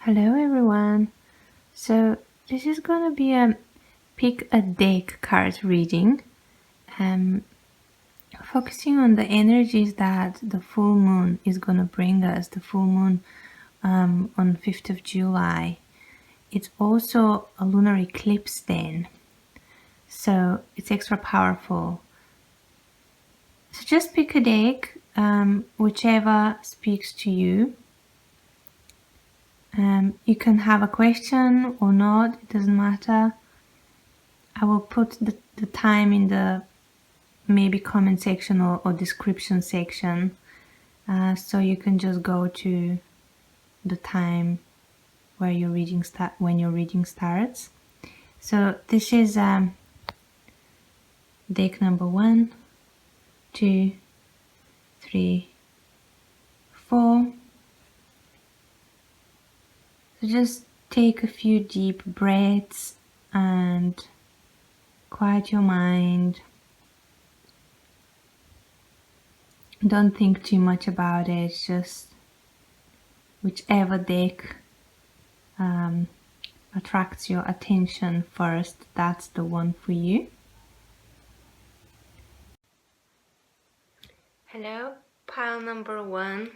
Hello everyone. So this is gonna be a pick a deck card reading, um, focusing on the energies that the full moon is gonna bring us. The full moon on 5th of July. It's also a lunar eclipse then, so it's extra powerful. So just pick a deck, whichever speaks to you. You can have a question or not, it doesn't matter. I will put the time in the maybe comment section or description section, so you can just go to the time where your reading when your reading starts. So this is deck number 1, 2, 3, 4. So just take a few deep breaths and quiet your mind. Don't think too much about it, just whichever deck attracts your attention first, that's the one for you. Hello, pile number 1.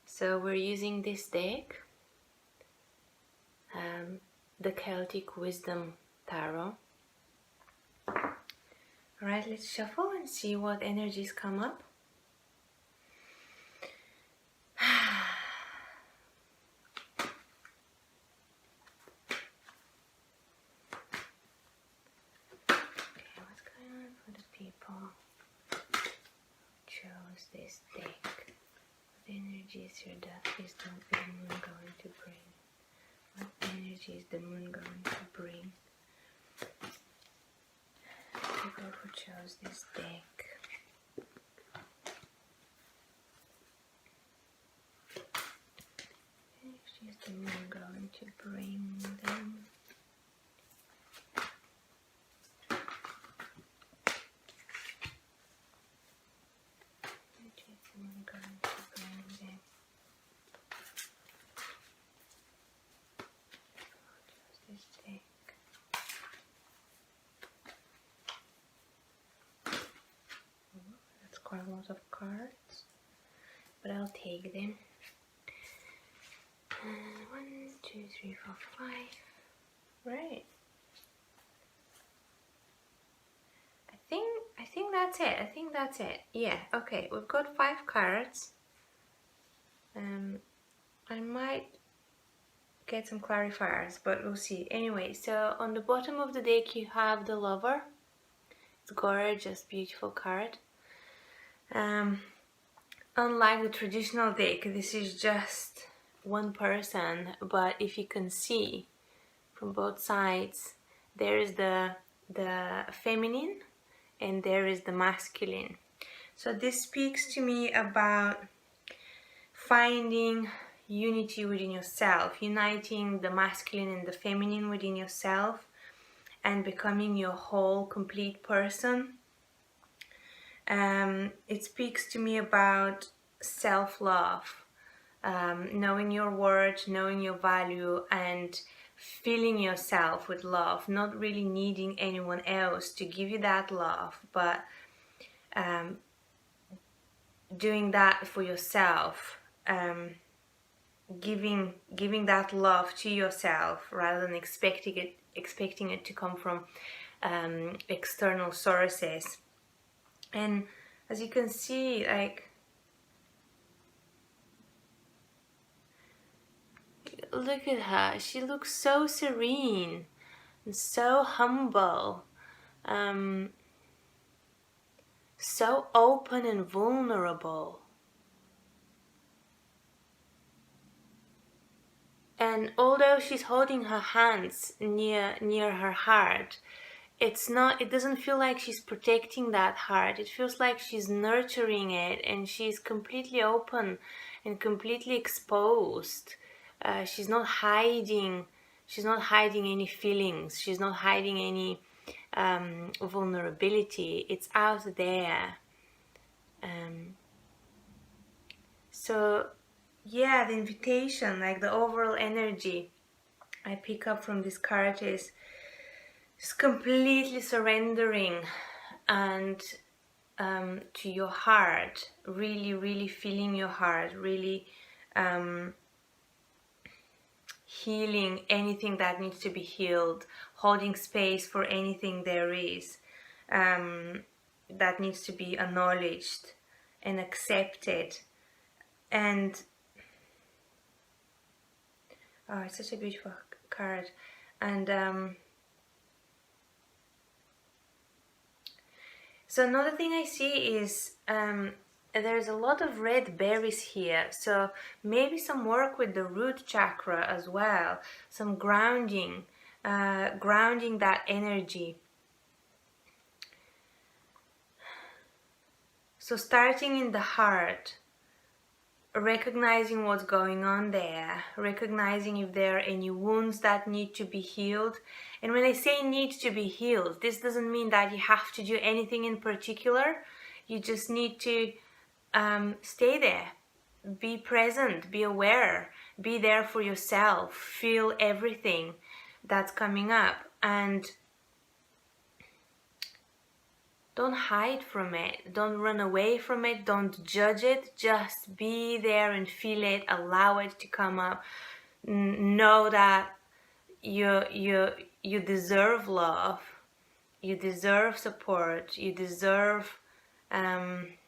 So we're using this deck, the Celtic Wisdom Tarot. Alright, let's shuffle and see what energies come up. Okay, what's going on for the people who chose this deck? What energies is the moon going to bring? What energy is the moon going to bring? People who chose this deck. What energy is the moon going to bring them? What energy is the moon going to bring them? Who chose this deck? That's quite a lot of cards, but I'll take them. 1, 2, 3, 4, 5. Right. I think that's it. I think that's it. Yeah. Okay. We've got 5 cards. I might get some clarifiers, but we'll see. Anyway, so on the bottom of the deck you have the Lover. It's gorgeous, beautiful card. Unlike the traditional deck, this is just one person, but if you can see from both sides, there is the feminine and there is the masculine. So this speaks to me about finding unity within yourself, uniting the masculine and the feminine within yourself and becoming your whole complete person. It speaks to me about self-love, knowing your worth, knowing your value, and filling yourself with love, not really needing anyone else to give you that love, but doing that for yourself, giving that love to yourself rather than expecting it to come from external sources. And as you can see, like, look at her. She looks so serene and so humble, so open and vulnerable. And although she's holding her hands near her heart, it doesn't feel like she's protecting that heart. It feels like she's nurturing it, and she's completely open and completely exposed. She's not hiding any feelings. She's not hiding any vulnerability. It's out there. So yeah, the invitation, like the overall energy I pick up from this card is just completely surrendering and to your heart, really, really feeling your heart, really healing anything that needs to be healed, holding space for anything there is that needs to be acknowledged and accepted. And oh, it's such a beautiful card. And so another thing I see is there's a lot of red berries here. So maybe some work with the root chakra as well. Some grounding, grounding that energy. So starting in the heart, recognizing what's going on there, recognizing if there are any wounds that need to be healed. And when I say need to be healed, this doesn't mean that you have to do anything in particular. You just need to stay there, be present, be aware, be there for yourself, feel everything that's coming up, and don't hide from it, don't run away from it, don't judge it, just be there and feel it, allow it to come up. Know that you deserve love, you deserve support, you deserve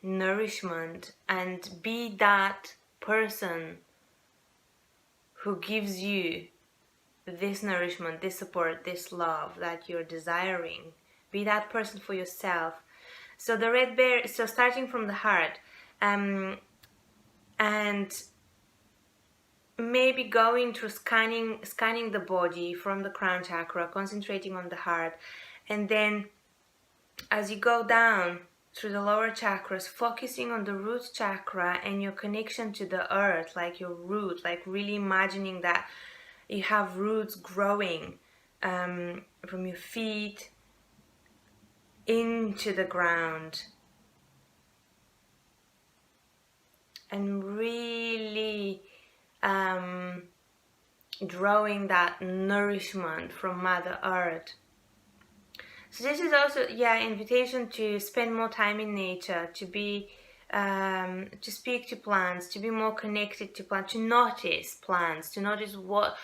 nourishment, and be that person who gives you this nourishment, this support, this love that you're desiring. Be that person for yourself. So the red bear, so starting from the heart, and maybe going through scanning the body from the crown chakra, concentrating on the heart, and then as you go down through the lower chakras, focusing on the root chakra and your connection to the earth, like your root, like really imagining that you have roots growing from your feet into the ground, and really drawing that nourishment from Mother Earth. So this is also, yeah, invitation to spend more time in nature, to be, to speak to plants, to be more connected to plants, to notice plants, to notice what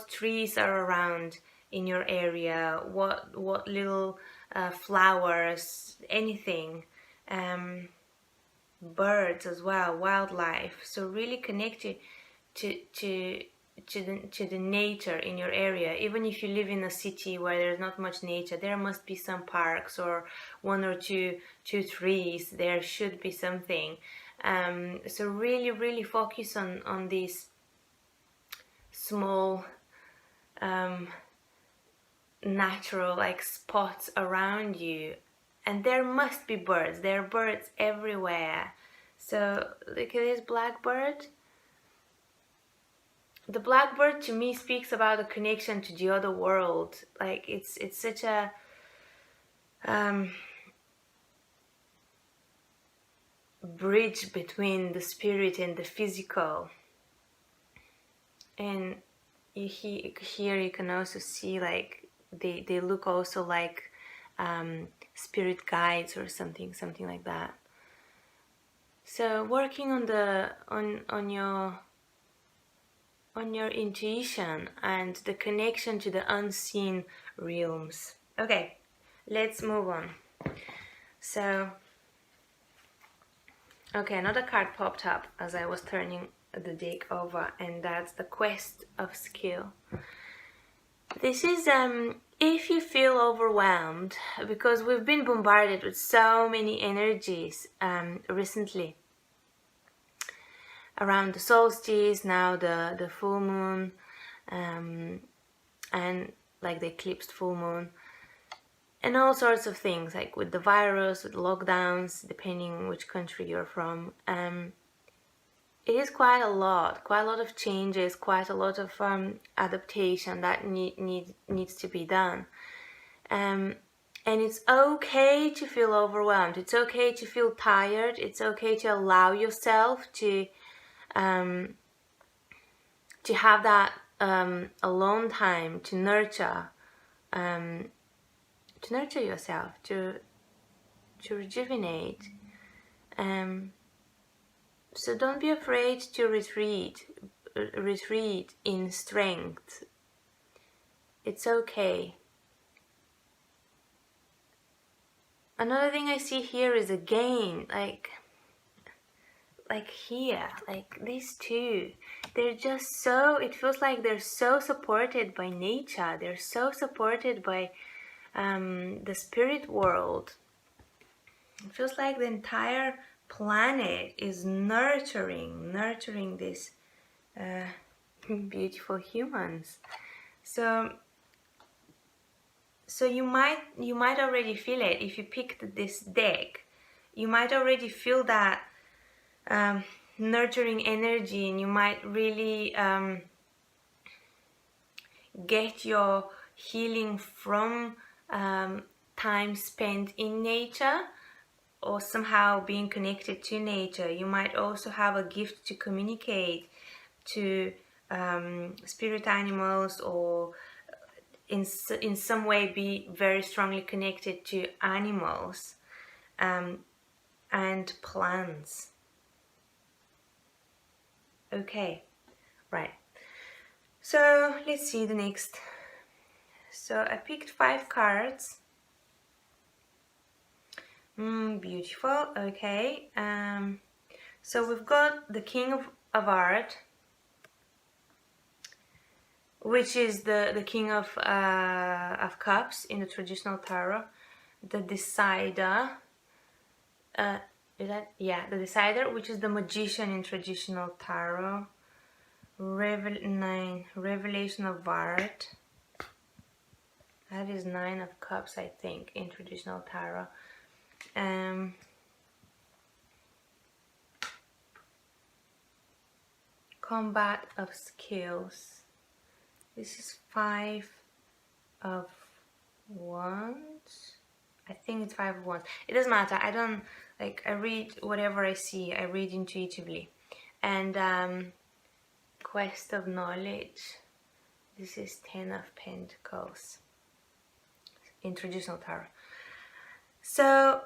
trees are around in your area, what little flowers, anything, birds as well, wildlife. So really connect to the nature in your area. Even if you live in a city where there's not much nature, there must be some parks or one or two trees. There should be something. So really focus on these small natural like spots around you. And there must be birds. There are birds everywhere. So look at this blackbird. The blackbird to me speaks about a connection to the other world. Like it's such a bridge between the spirit and the physical. And here you can also see like they look also like spirit guides or something like that. So working on the on your intuition and the connection to the unseen realms. Okay, let's move on. So, okay, another card popped up as I was turning the deck over, and that's the quest of skill. This is if you feel overwhelmed, because we've been bombarded with so many energies recently. Around the solstice, now the full moon, and like the eclipsed full moon, and all sorts of things, like with the virus, with lockdowns, depending which country you're from. It is quite a lot of changes, quite a lot of adaptation that needs to be done. And it's okay to feel overwhelmed. It's okay to feel tired. It's okay to allow yourself to to have that alone time to nurture yourself, to rejuvenate. So don't be afraid to retreat in strength. It's okay. Another thing I see here is again, like here, like these two, they're just so, it feels like they're so supported by nature. They're so supported by the spirit world. It feels like the entire planet is nurturing these beautiful humans. So you might already feel it if you picked this deck. You might already feel that nurturing energy, and you might really get your healing from time spent in nature, or somehow being connected to nature. You might also have a gift to communicate to spirit animals, or in some way be very strongly connected to animals and plants. Okay, right. So let's see the next. So I picked 5 cards. Beautiful. Okay. So we've got the King of Art, which is the King of Cups in the traditional tarot. The Decider. The Decider, which is the Magician in traditional tarot. 9, Revelation of Art. That is 9 of Cups, I think, in traditional tarot. Combat of Skills. This is 5 of Wands. I think it's 5 of Wands. It doesn't matter. I don't, like, I read whatever I see. I read intuitively. And Quest of Knowledge. This is 10 of Pentacles in traditional tarot. So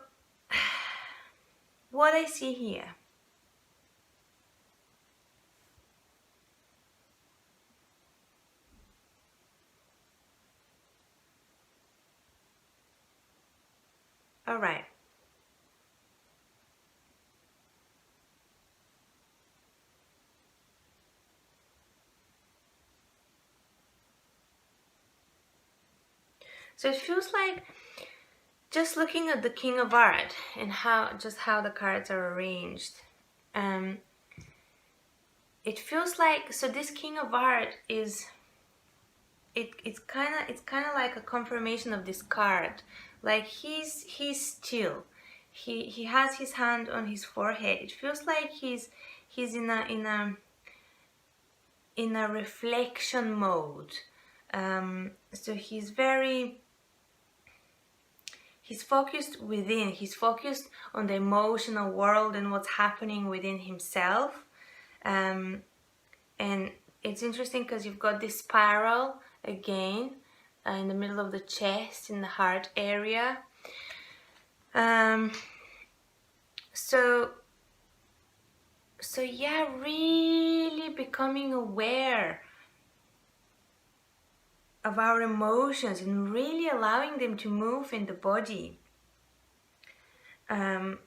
what I see here, all right. So it feels like, just looking at the King of Art and how the cards are arranged, it feels like, so this King of Art is, it's kind of like a confirmation of this card. Like he's still, he has his hand on his forehead. It feels like he's in a reflection mode. So he's focused within. He's focused on the emotional world and what's happening within himself. And it's interesting because you've got this spiral again in the middle of the chest, in the heart area. So yeah, really becoming aware of our emotions and really allowing them to move in the body, and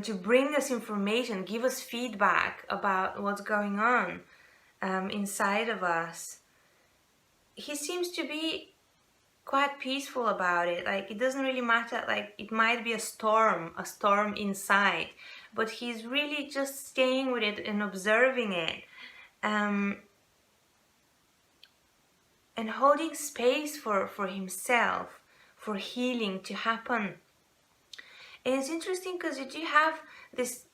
to bring us information, give us feedback about what's going on inside of us. He seems to be quite peaceful about it. Like, it doesn't really matter, like it might be a storm inside, but he's really just staying with it and observing it, and holding space for himself, for healing to happen. And it's interesting because you do have this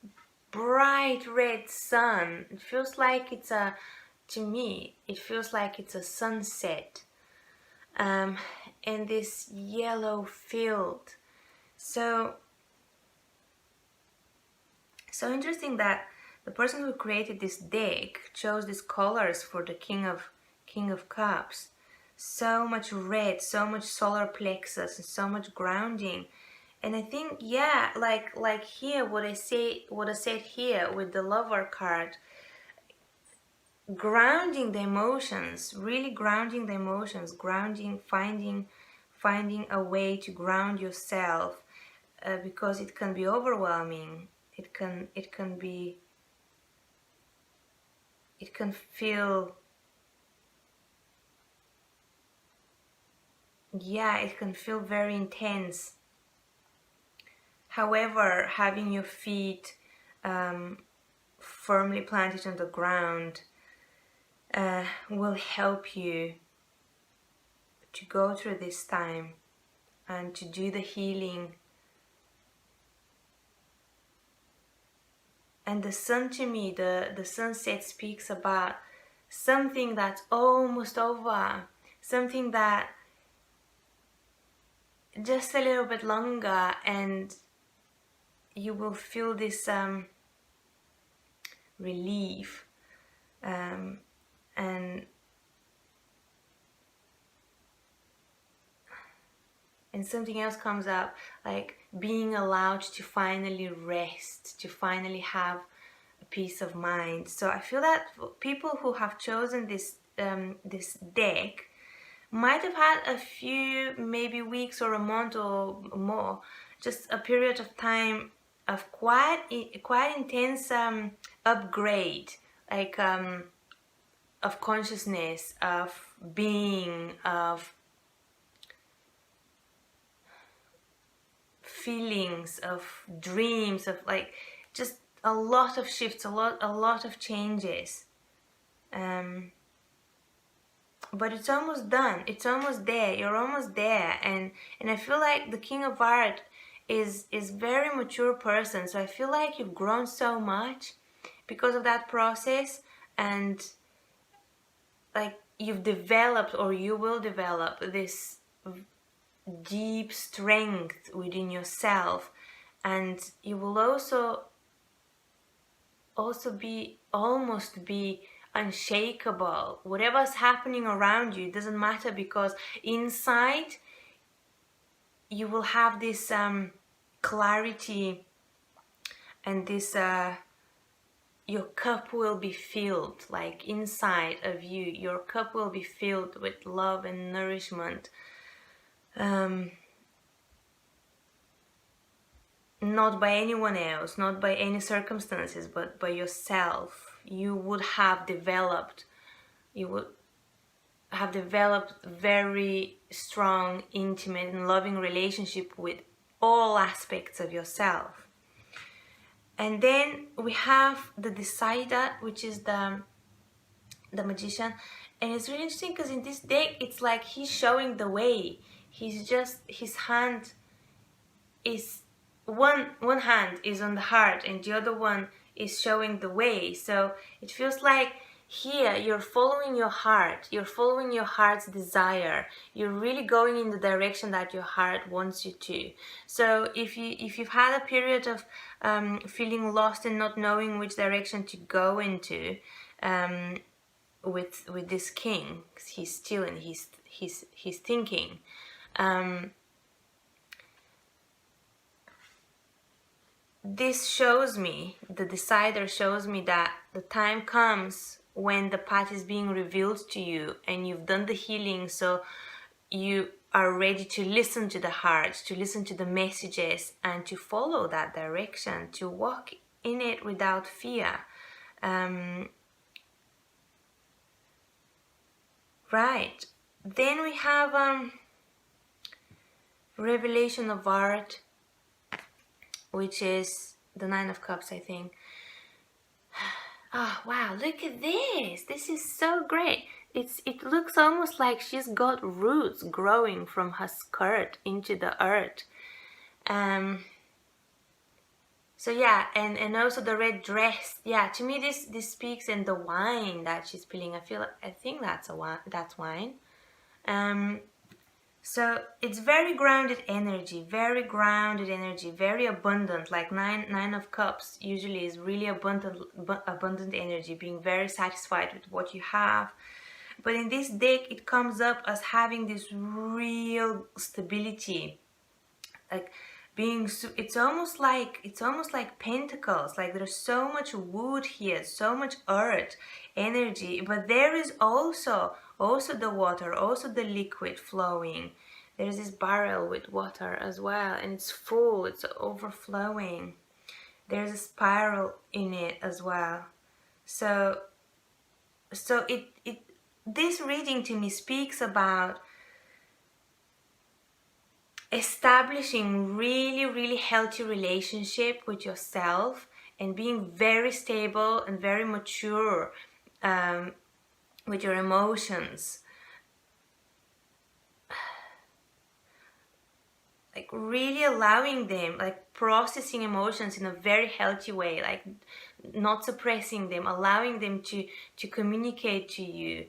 bright red sun. It feels like it's to me, it feels like it's a sunset. And this yellow field. So interesting that the person who created this deck chose these colors for the King of Cups. So much red, so much solar plexus, and so much grounding. And I think, yeah, like here, what I said here with the Lover card, grounding the emotions, really grounding the emotions, finding a way to ground yourself, because it can be overwhelming. It can feel, yeah, it can feel very intense. However, having your feet firmly planted on the ground will help you to go through this time and to do the healing. And the sun, to me, the sunset speaks about something that's almost over, something that just a little bit longer, and you will feel this relief, and something else comes up, like being allowed to finally rest, to finally have a peace of mind. So I feel that people who have chosen this this deck might have had a few, maybe weeks or a month or more, just a period of time of quite intense upgrade, like of consciousness, of being, of feelings, of dreams, of like just a lot of shifts, a lot of changes. But it's almost done. It's almost there. You're almost there, and I feel like the King of Art is very mature person. So I feel like you've grown so much because of that process, and like you've developed, or you will develop, this deep strength within yourself, and you will also be unshakable. Whatever's happening around you, it doesn't matter, because inside you will have this clarity, and this your cup will be filled. Like inside of you, your cup will be filled with love and nourishment. Not by anyone else, not by any circumstances, but by yourself. You would have developed very strong, intimate and loving relationship with all aspects of yourself. And then we have the Decider, which is the Magician. And it's really interesting because in this deck, it's like he's showing the way. His hand is, one hand is on the heart and the other one is showing the way. So it feels like here you're following your heart, you're following your heart's desire, you're really going in the direction that your heart wants you to. So if you've had a period of feeling lost and not knowing which direction to go into, with this king, 'cause he's still in he's thinking, this shows me, the Decider shows me, that the time comes when the path is being revealed to you and you've done the healing, so you are ready to listen to the heart, to listen to the messages, and to follow that direction, to walk in it without fear. Right. Then we have Revelation of Art, which is the Nine of Cups, I think. Oh wow, look at this. This is so great. It looks almost like she's got roots growing from her skirt into the earth. So yeah, and also the red dress. Yeah, to me this speaks, and the wine that she's spilling. I think that's wine. So it's very grounded energy, very abundant. Like nine of cups usually is really abundant energy, being very satisfied with what you have. But in this deck, it comes up as having this real stability, like it's almost like pentacles. Like there's so much wood here, so much earth energy, but there is also the water, also the liquid flowing. There's this barrel with water as well, and it's full, it's overflowing. There's a spiral in it as well. So it this reading to me speaks about establishing really healthy relationship with yourself and being very stable and very mature with your emotions. Like really allowing them, like processing emotions in a very healthy way, like not suppressing them, allowing them to communicate to you,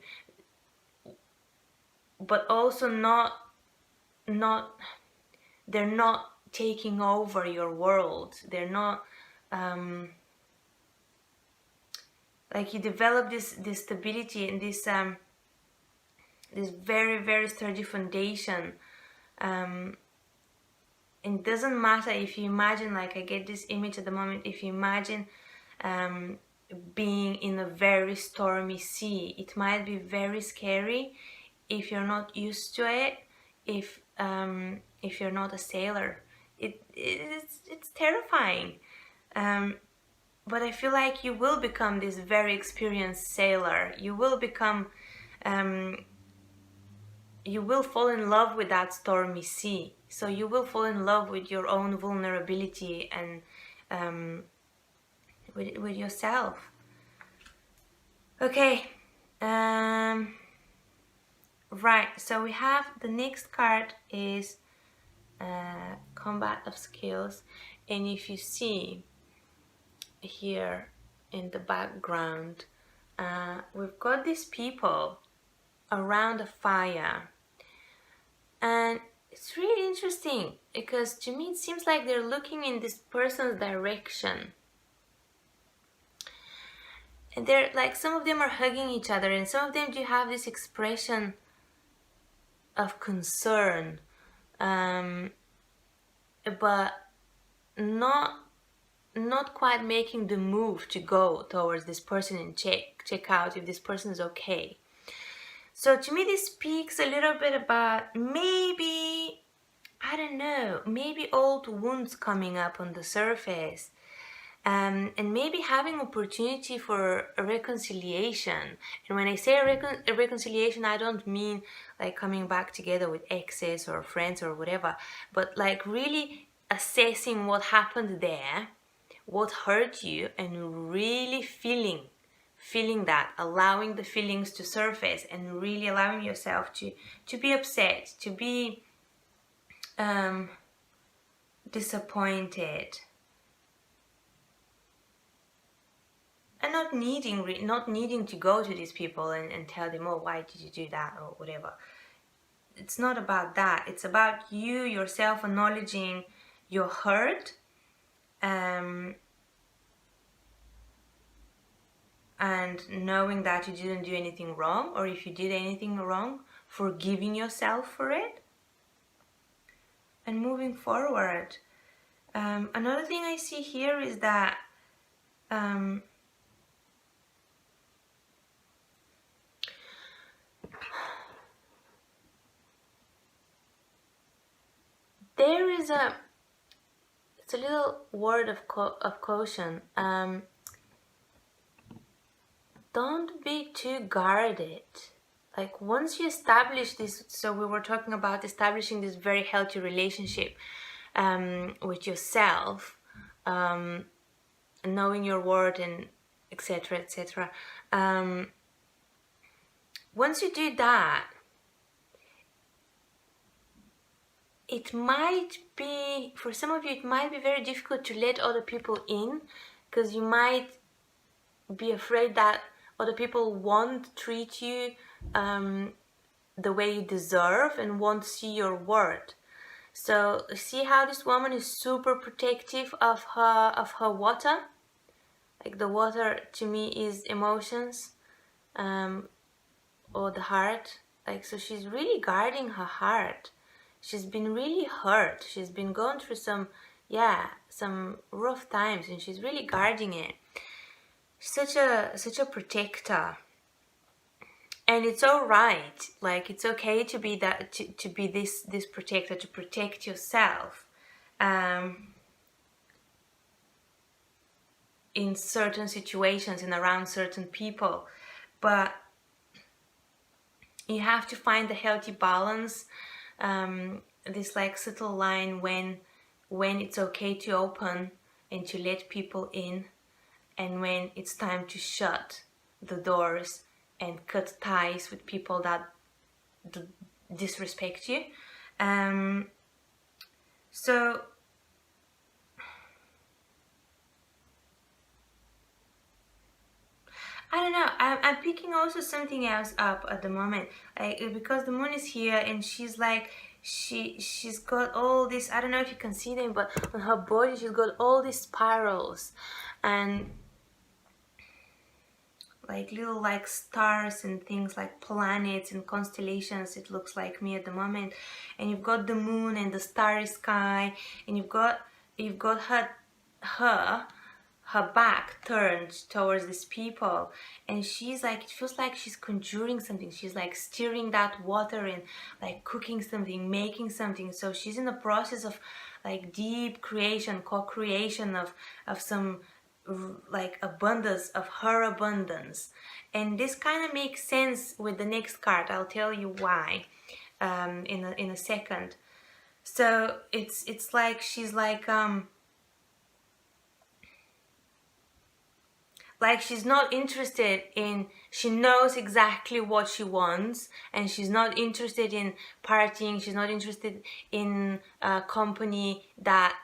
but also they're not taking over your world. They're not like you develop this stability and this very sturdy foundation. It doesn't matter if you imagine, like I get this image at the moment, if you imagine being in a very stormy sea, it might be very scary if you're not used to it, if you're not a sailor. It's terrifying, but I feel like you will become this very experienced sailor. You will become you will fall in love with that stormy sea. So you will fall in love with your own vulnerability and with yourself. Okay, right, so we have the next card is Combat of Skills, and if you see here in the background, we've got these people around a fire, and it's really interesting because to me it seems like they're looking in this person's direction, and they're like, some of them are hugging each other, and some of them do have this expression of concern, but not quite making the move to go towards this person and check out if this person is okay. So to me this speaks a little bit about maybe, I don't know, maybe old wounds coming up on the surface, and maybe having opportunity for a reconciliation. And when I say a reconciliation, I don't mean like coming back together with exes or friends or whatever, but like really assessing what happened there, what hurt you, and really feeling that, allowing the feelings to surface, and really allowing yourself to be upset, to be disappointed, and not needing to go to these people and tell them, oh, why did you do that or whatever. It's not about that. It's about you yourself acknowledging your hurt, and knowing that you didn't do anything wrong, or if you did anything wrong, forgiving yourself for it and moving forward. Another thing I see here is that there is it's a little word of caution. Don't be too guarded. Like once you establish this, so we were talking about establishing this very healthy relationship with yourself, knowing your worth, and etc. Once you do that, it might be, for some of you, it might be very difficult to let other people in, because you might be afraid that other people won't treat you the way you deserve and won't see your worth. So see how this woman is super protective of her water. Like the water to me is emotions, or the heart. Like, so she's really guarding her heart. She's been really hurt. She's been going through some rough times, and she's really guarding it. Such a protector. And it's all right. Like, it's okay to be that, to be this protector, to protect yourself in certain situations and around certain people. But you have to find a healthy balance, this like subtle line when it's okay to open and to let people in, and when it's time to shut the doors and cut ties with people that disrespect you. So I don't know. I'm picking also something else up at the moment, like, because the moon is here, and she's like, she's got all this. I don't know if you can see them, but on her body she's got all these spirals, and like little like stars and things, like planets and constellations. It looks like me at the moment, and you've got the moon and the starry sky, and you've got her back turned towards these people, and she's like, it feels like she's conjuring something. She's like stirring that water and like cooking something, making something. So she's in the process of like deep creation, co-creation of some like abundance, of her abundance. And this kind of makes sense with the next card. I'll tell you why in a second. So it's like she's like she's not interested in, she knows exactly what she wants, and she's not interested in partying. She's not interested in a company that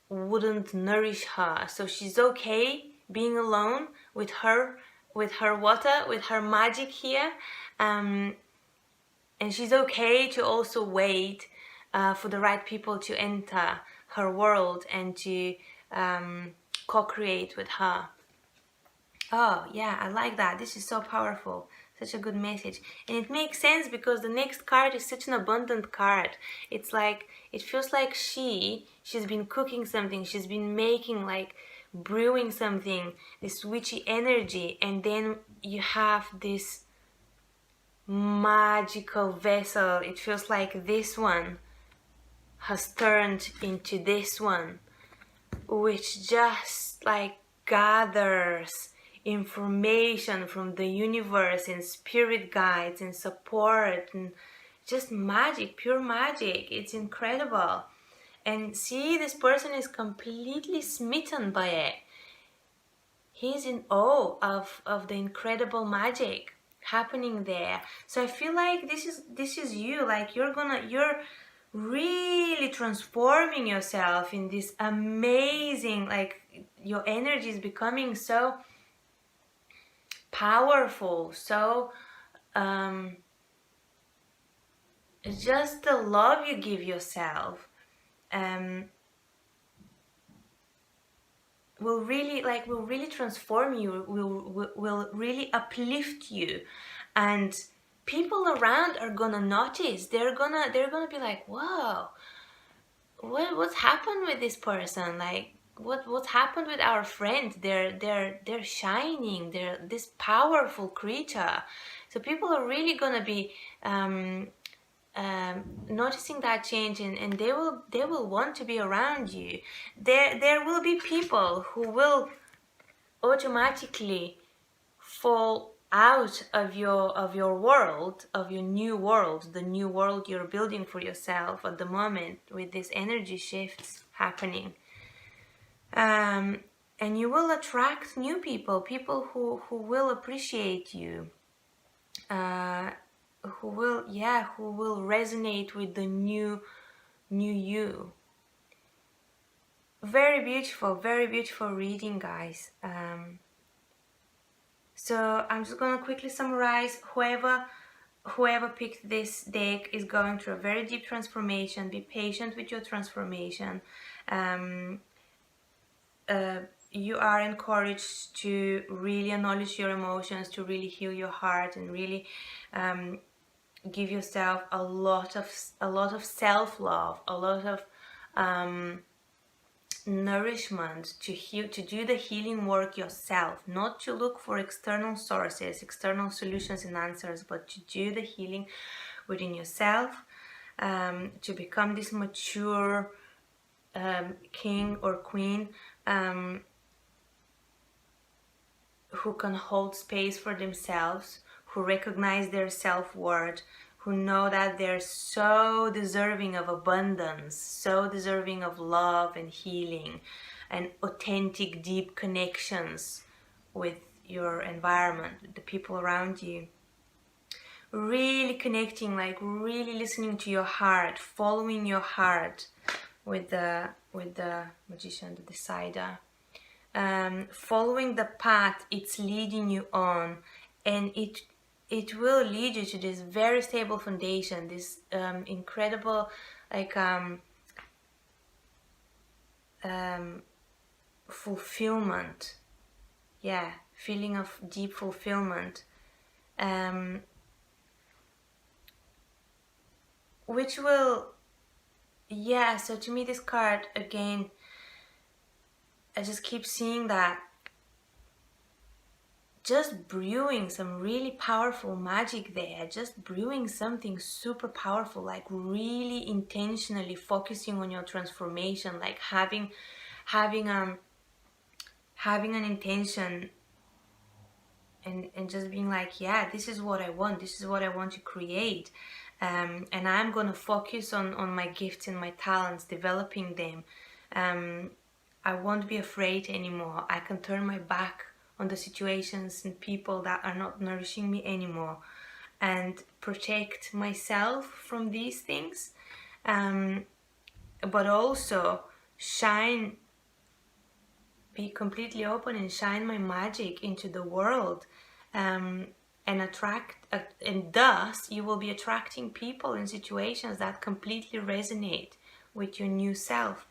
wouldn't nourish her. So she's okay being alone with her water, with her magic here, and she's okay to also wait for the right people to enter her world and to co-create with her. Oh, yeah, I like that. This is so powerful. Such a good message. And it makes sense because the next card is such an abundant card. It's like, it feels like she's been cooking something. She's been making, like, brewing something, this witchy energy. And then you have this magical vessel. It feels like this one has turned into this one, which just, like, gathers information from the universe and spirit guides and support and just magic, pure magic. It's incredible. And see, this person is completely smitten by it. He's in awe of the incredible magic happening there. So I feel like this is you. Like, you're really transforming yourself in this amazing, like, your energy is becoming so powerful, so just the love you give yourself will really transform you, will really uplift you, and people around are gonna notice. They're gonna be like, whoa, what's happened with this person? Like, what's happened with our friend? They're shining. They're this powerful creature. So people are really gonna be noticing that change, and they will want to be around you. There will be people who will automatically fall out of your world, of your new world, the new world you're building for yourself at the moment with these energy shifts happening. And you will attract new people who will appreciate you, who will resonate with the new you. Very beautiful reading, guys. So I'm just gonna quickly summarize. Whoever whoever picked this deck is going through a very deep transformation. Be patient with your transformation. You are encouraged to really acknowledge your emotions, to really heal your heart, and really give yourself a lot of self-love, a lot of nourishment to heal, to do the healing work yourself, not to look for external sources, external solutions and answers, but to do the healing within yourself, to become this mature king or queen who can hold space for themselves, who recognize their self-worth, who know that they're so deserving of abundance, so deserving of love and healing and authentic, deep connections with your environment, with the people around you. Really connecting, like really listening to your heart, following your heart with the magician, the decider. Following the path it's leading you on, and it will lead you to this very stable foundation, this incredible fulfillment, feeling of deep fulfillment, which will, so to me this card again, I just keep seeing that just brewing some really powerful magic there, just brewing something super powerful, like really intentionally focusing on your transformation, like having an intention and just being like, this is what I want, this is what I want to create, and I'm gonna focus on my gifts and my talents, developing them. I won't be afraid anymore. I can turn my back on the situations and people that are not nourishing me anymore, and protect myself from these things, but also be completely open and shine my magic into the world, and and thus you will be attracting people and situations that completely resonate with your new self.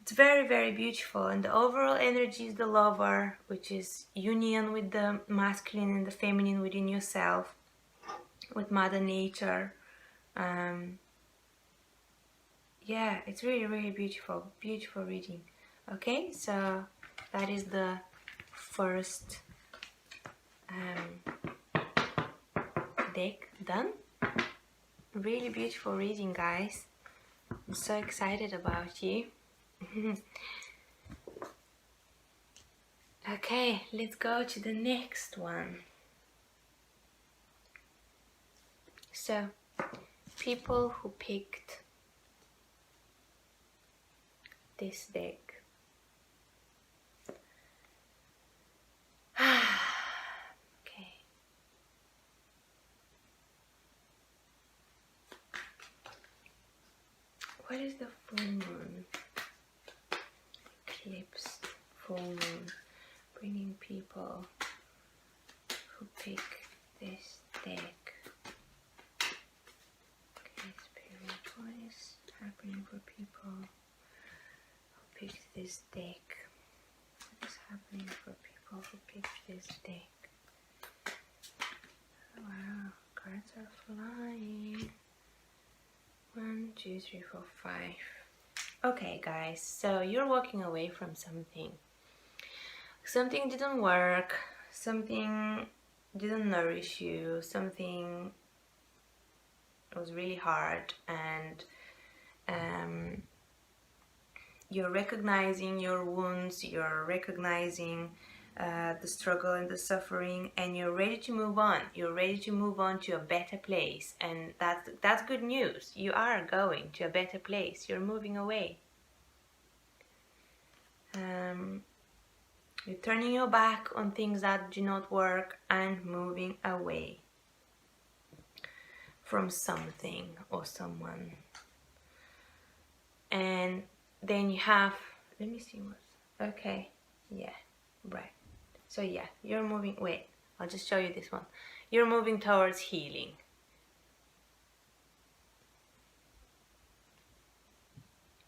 It's very, very beautiful, and the overall energy is the Lover, which is union with the masculine and the feminine within yourself, with Mother Nature. It's really, really beautiful, beautiful reading. Okay, so that is the first deck done. Really beautiful reading, guys. I'm so excited about you. Okay, let's go to the next one. So, people who picked this deck. Okay. What is the full moon? Eclipse, full moon, bringing people who pick this deck. Okay, Spirit, what is happening for people who picked this deck? What is happening for people who picked this deck? Wow, cards are flying. 1, 2, 3, 4, 5. Okay, guys, so you're walking away from something. Something didn't work, something didn't nourish you, something was really hard, and you're recognizing your wounds, you're recognizing the struggle and the suffering, and you're ready to move on. You're ready to move on to a better place, and that's good news. You are going to a better place. You're moving away. You're turning your back on things that do not work and moving away from something or someone. And then you have, let me see what, okay, right. So you're moving, wait, I'll just show you this one. you're moving towards healing.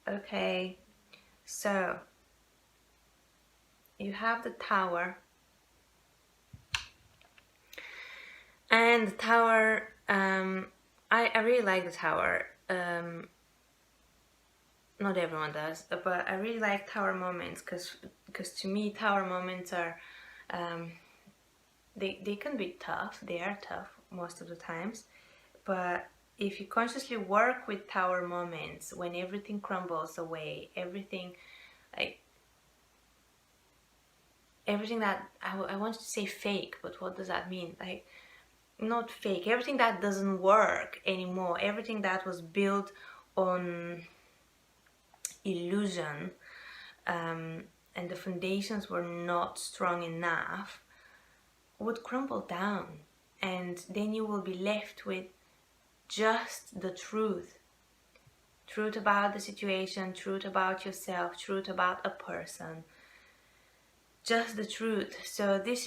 Okay, so you have the Tower, and the Tower, I really like the Tower. Not everyone does, but I really like Tower moments because to me Tower moments are they can be tough. They are tough most of the times, but if you consciously work with Tower moments, when everything crumbles away, everything that I want to say fake, but what does that mean? Like, not fake, everything that doesn't work anymore, everything that was built on illusion, and the foundations were not strong enough, would crumble down, and then you will be left with just the truth about the situation, truth about yourself, truth about a person, just the truth. So this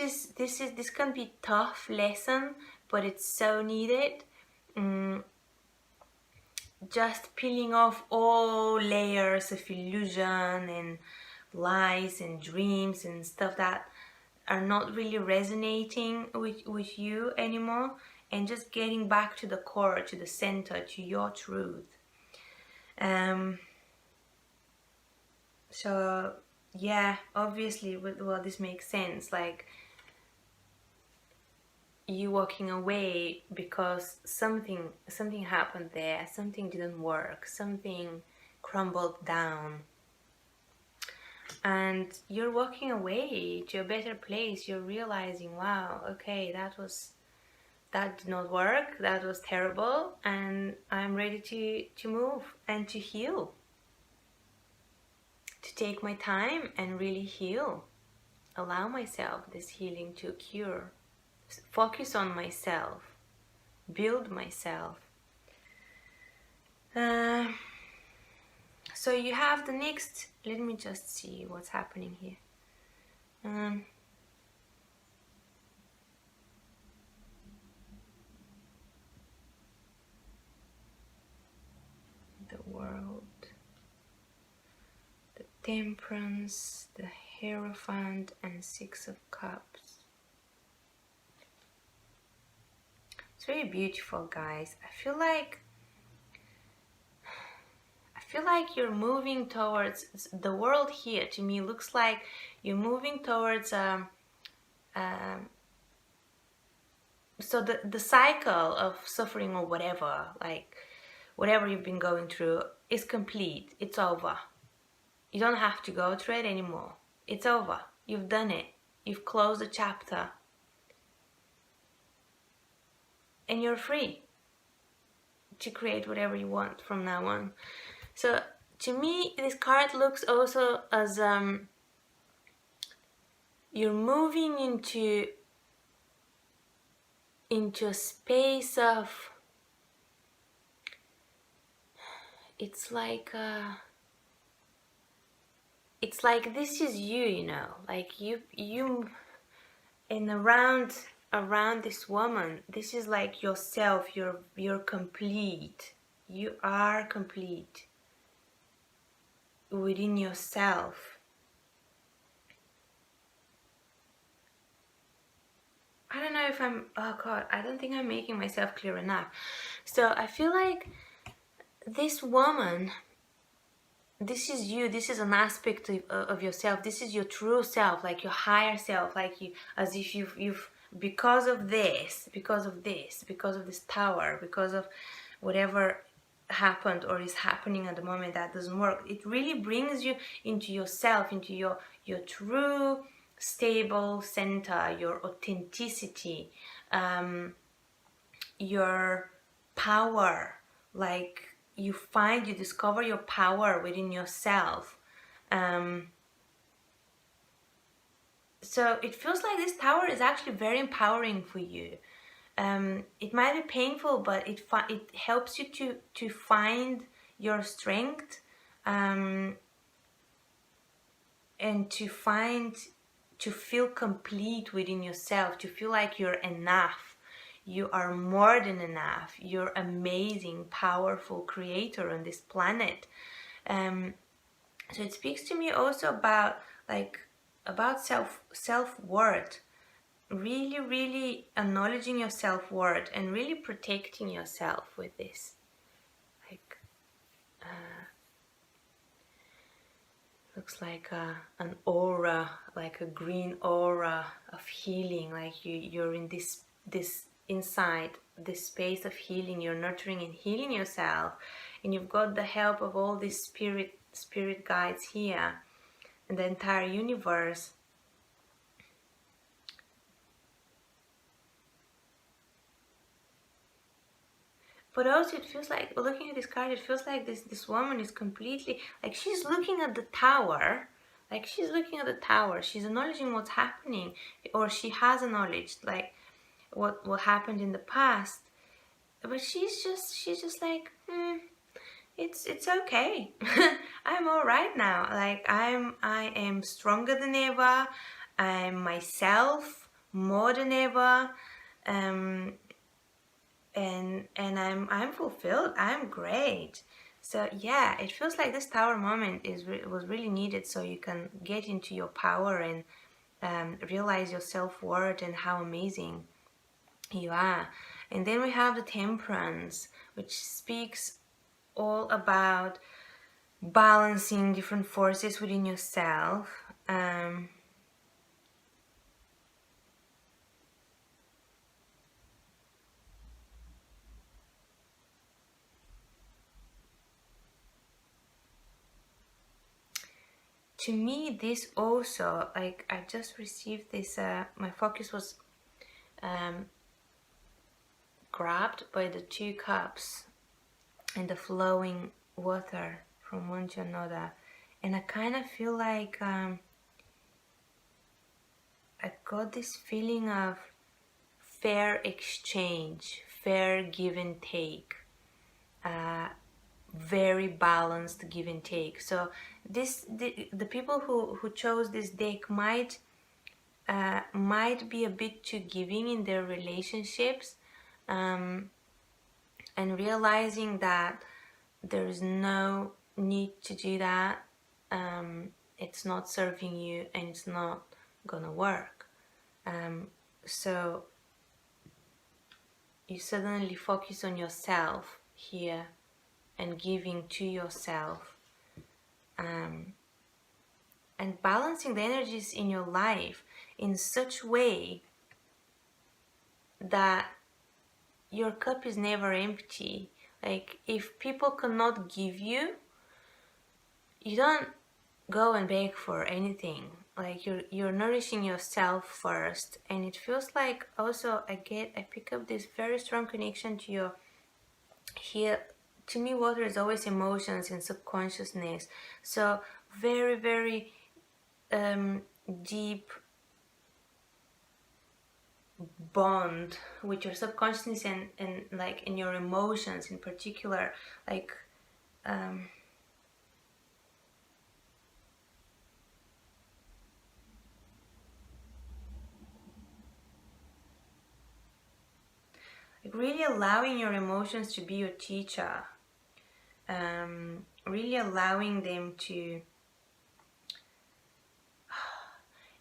can be tough lesson, but it's so needed. Just peeling off all layers of illusion and lies and dreams and stuff that are not really resonating with you anymore, and just getting back to the core, to the center, to your truth. So yeah, obviously, well, this makes sense, like you walking away because something happened there, something didn't work, something crumbled down, and you're walking away to a better place. You're realizing, wow, okay, that did not work, that was terrible, and I'm ready to move and to heal, to take my time and really heal, allow myself this healing to occur, focus on myself, build myself. So you have the next, let me just see what's happening here. The World, the Temperance, the Hierophant, and Six of Cups. It's very beautiful, guys. I feel like you're moving towards the world. Here to me looks like you're moving towards so the cycle of suffering or whatever, like whatever you've been going through, is complete. It's over. You don't have to go through it anymore. It's over. You've done it. You've closed the chapter, and you're free to create whatever you want from now on. So to me, this card looks also as you're moving into a space of, it's like this is you, you know, like you and around this woman, this is like yourself. You're complete. You are complete within yourself. I don't know if I don't think I'm making myself clear enough. So I feel like this woman, this is you, this is an aspect of yourself, this is your true self, like your higher self, like you, as if you've because of this tower, because of whatever happened or is happening at the moment that doesn't work, it really brings you into yourself, into your true stable center, your authenticity, your power. Like you discover your power within yourself. So it feels like this tower is actually very empowering for you. It might be painful, but it helps you to find your strength, and to feel complete within yourself, to feel like you're enough, You are more than enough. You're amazing, powerful creator on this planet. So it speaks to me also about self-worth, really acknowledging your self-worth and really protecting yourself with this. Like looks like an aura, like a green aura of healing. Like you're in this inside this space of healing. You're nurturing and healing yourself, and you've got the help of all these spirit guides here and the entire universe. But also it feels like, looking at this card, it feels like this woman is completely, like she's looking at the tower. Like she's looking at the tower. She's acknowledging what's happening, or she has acknowledged like what happened in the past. But she's just like, it's okay. I'm all right now. Like I am stronger than ever. I'm myself more than ever. And I'm fulfilled. I'm great. So yeah, it feels like this tower moment was really needed, so you can get into your power and realize your self-worth and how amazing you are. And then we have the Temperance, which speaks all about balancing different forces within yourself. To me, this also, like, I just received this, my focus was grabbed by the 2 cups and the flowing water from one to another. And I kind of feel like I got this feeling of fair exchange, fair give and take. Very balanced give and take. So the people who chose this deck might be a bit too giving in their relationships, and realizing that there is no need to do that. It's not serving you and it's not gonna work. So you suddenly focus on yourself here and giving to yourself, and balancing the energies in your life in such way that your cup is never empty. Like if people cannot give you, you don't go and beg for anything. Like you're nourishing yourself first. And it feels like also I pick up this very strong connection to your here. To me, water is always emotions and subconsciousness. So very deep bond with your subconsciousness and like in your emotions in particular. Like really allowing your emotions to be your teacher. Really allowing them to,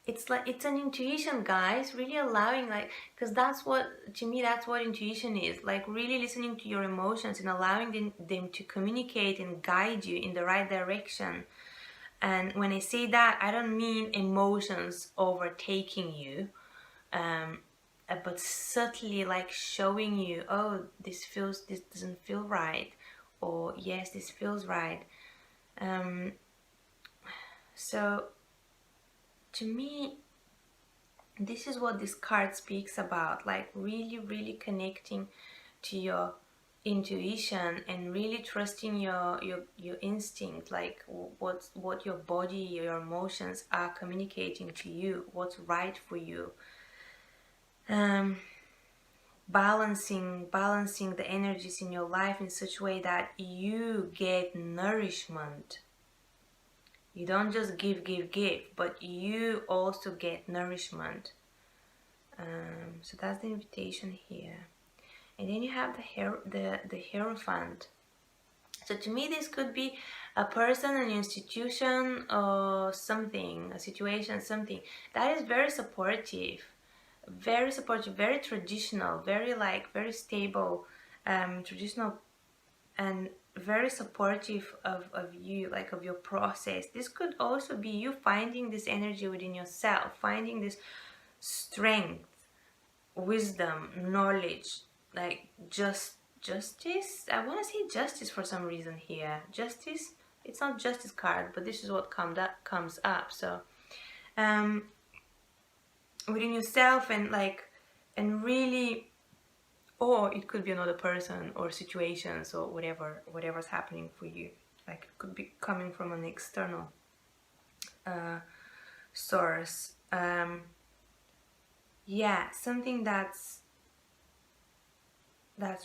it's like it's an intuition, guys. Really allowing, like, because that's what, to me, that's what intuition is. Like really listening to your emotions and allowing them to communicate and guide you in the right direction. And when I say that, I don't mean emotions overtaking you, but subtly like showing you, oh, this doesn't feel right, or yes, this feels right. So to me, this is what this card speaks about, like really connecting to your intuition and really trusting your instinct, like what your body, your emotions are communicating to you, what's right for you. Balancing the energies in your life in such a way that you get nourishment. You don't just give, but you also get nourishment. So that's the invitation here. And then you have the Hierophant. So to me, this could be a person, an institution, or something, a situation, something that is very supportive, very traditional, very stable, traditional, and very supportive of you, like of your process. This could also be you finding this energy within yourself, finding this strength, wisdom, knowledge, like justice. I want to say justice for some reason here. Justice. It's not justice card, but this is what comes up. So, within yourself, and really, or it could be another person or situations or whatever's happening for you. Like it could be coming from an external source. Yeah, something that's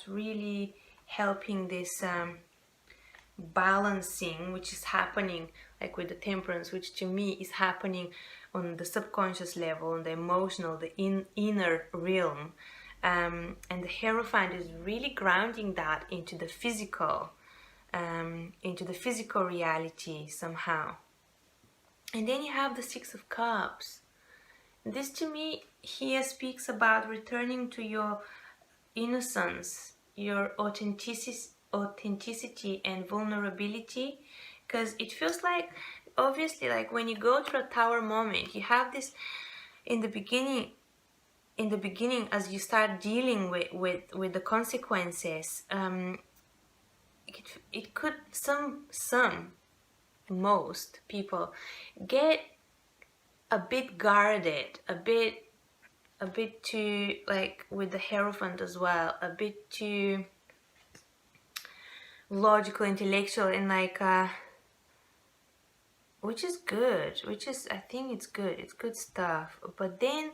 really helping this balancing, which is happening like with the Temperance, which to me is happening on the subconscious level, on the emotional, the inner realm, and the Hierophant is really grounding that into the physical reality somehow. And then you have the Six of Cups. This to me here speaks about returning to your innocence, your authenticity and vulnerability, because it feels like, obviously, like when you go through a tower moment, you have this in the beginning as you start dealing with the consequences. It could most people get a bit guarded, a bit too, like with the Hierophant as well, a bit too logical, intellectual, and which is good, I think it's good stuff. But then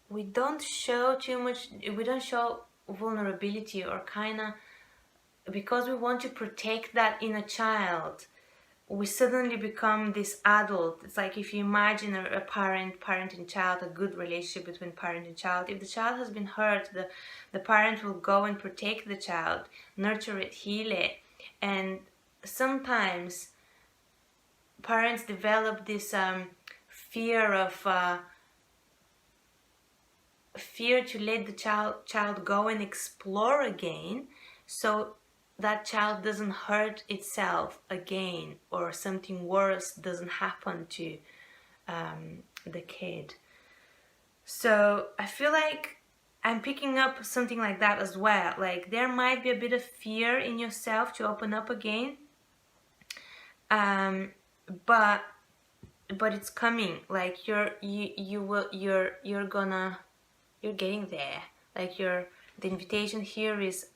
we don't show too much, we don't show vulnerability, or kinda, because we want to protect that inner child, we suddenly become this adult. It's like if you imagine a parent and child, a good relationship between parent and child. If the child has been hurt, the parent will go and protect the child, nurture it, heal it. And sometimes parents develop this fear to let the child go and explore again, so that child doesn't hurt itself again, or something worse doesn't happen to the kid. So I feel like I'm picking up something like that as well. Like there might be a bit of fear in yourself to open up again, but it's coming. Like you're getting there. Like the invitation here is,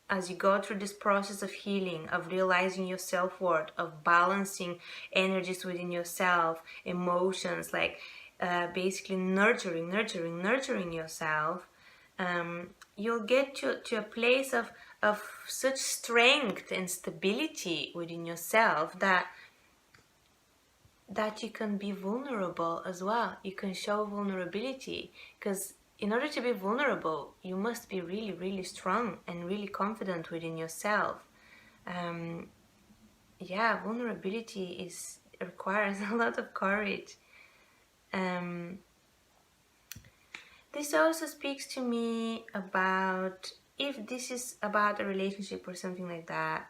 as you go through this process of healing, of realizing your self-worth, of balancing energies within yourself, emotions, like basically nurturing yourself, you'll get to a place of such strength and stability within yourself that you can be vulnerable as well. You can show vulnerability, because in order to be vulnerable, you must be really, really strong and really confident within yourself. Vulnerability requires a lot of courage. This also speaks to me about, if this is about a relationship or something like that,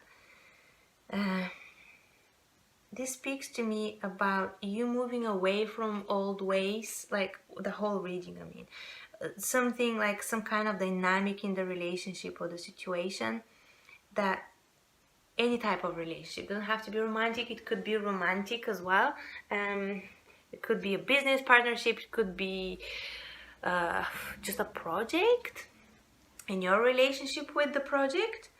this speaks to me about you moving away from old ways, like the whole reading, I mean. Something like some kind of dynamic in the relationship or the situation, that any type of relationship, doesn't have to be romantic, it could be romantic as well. It could be a business partnership, it could be just a project, in your relationship with the project.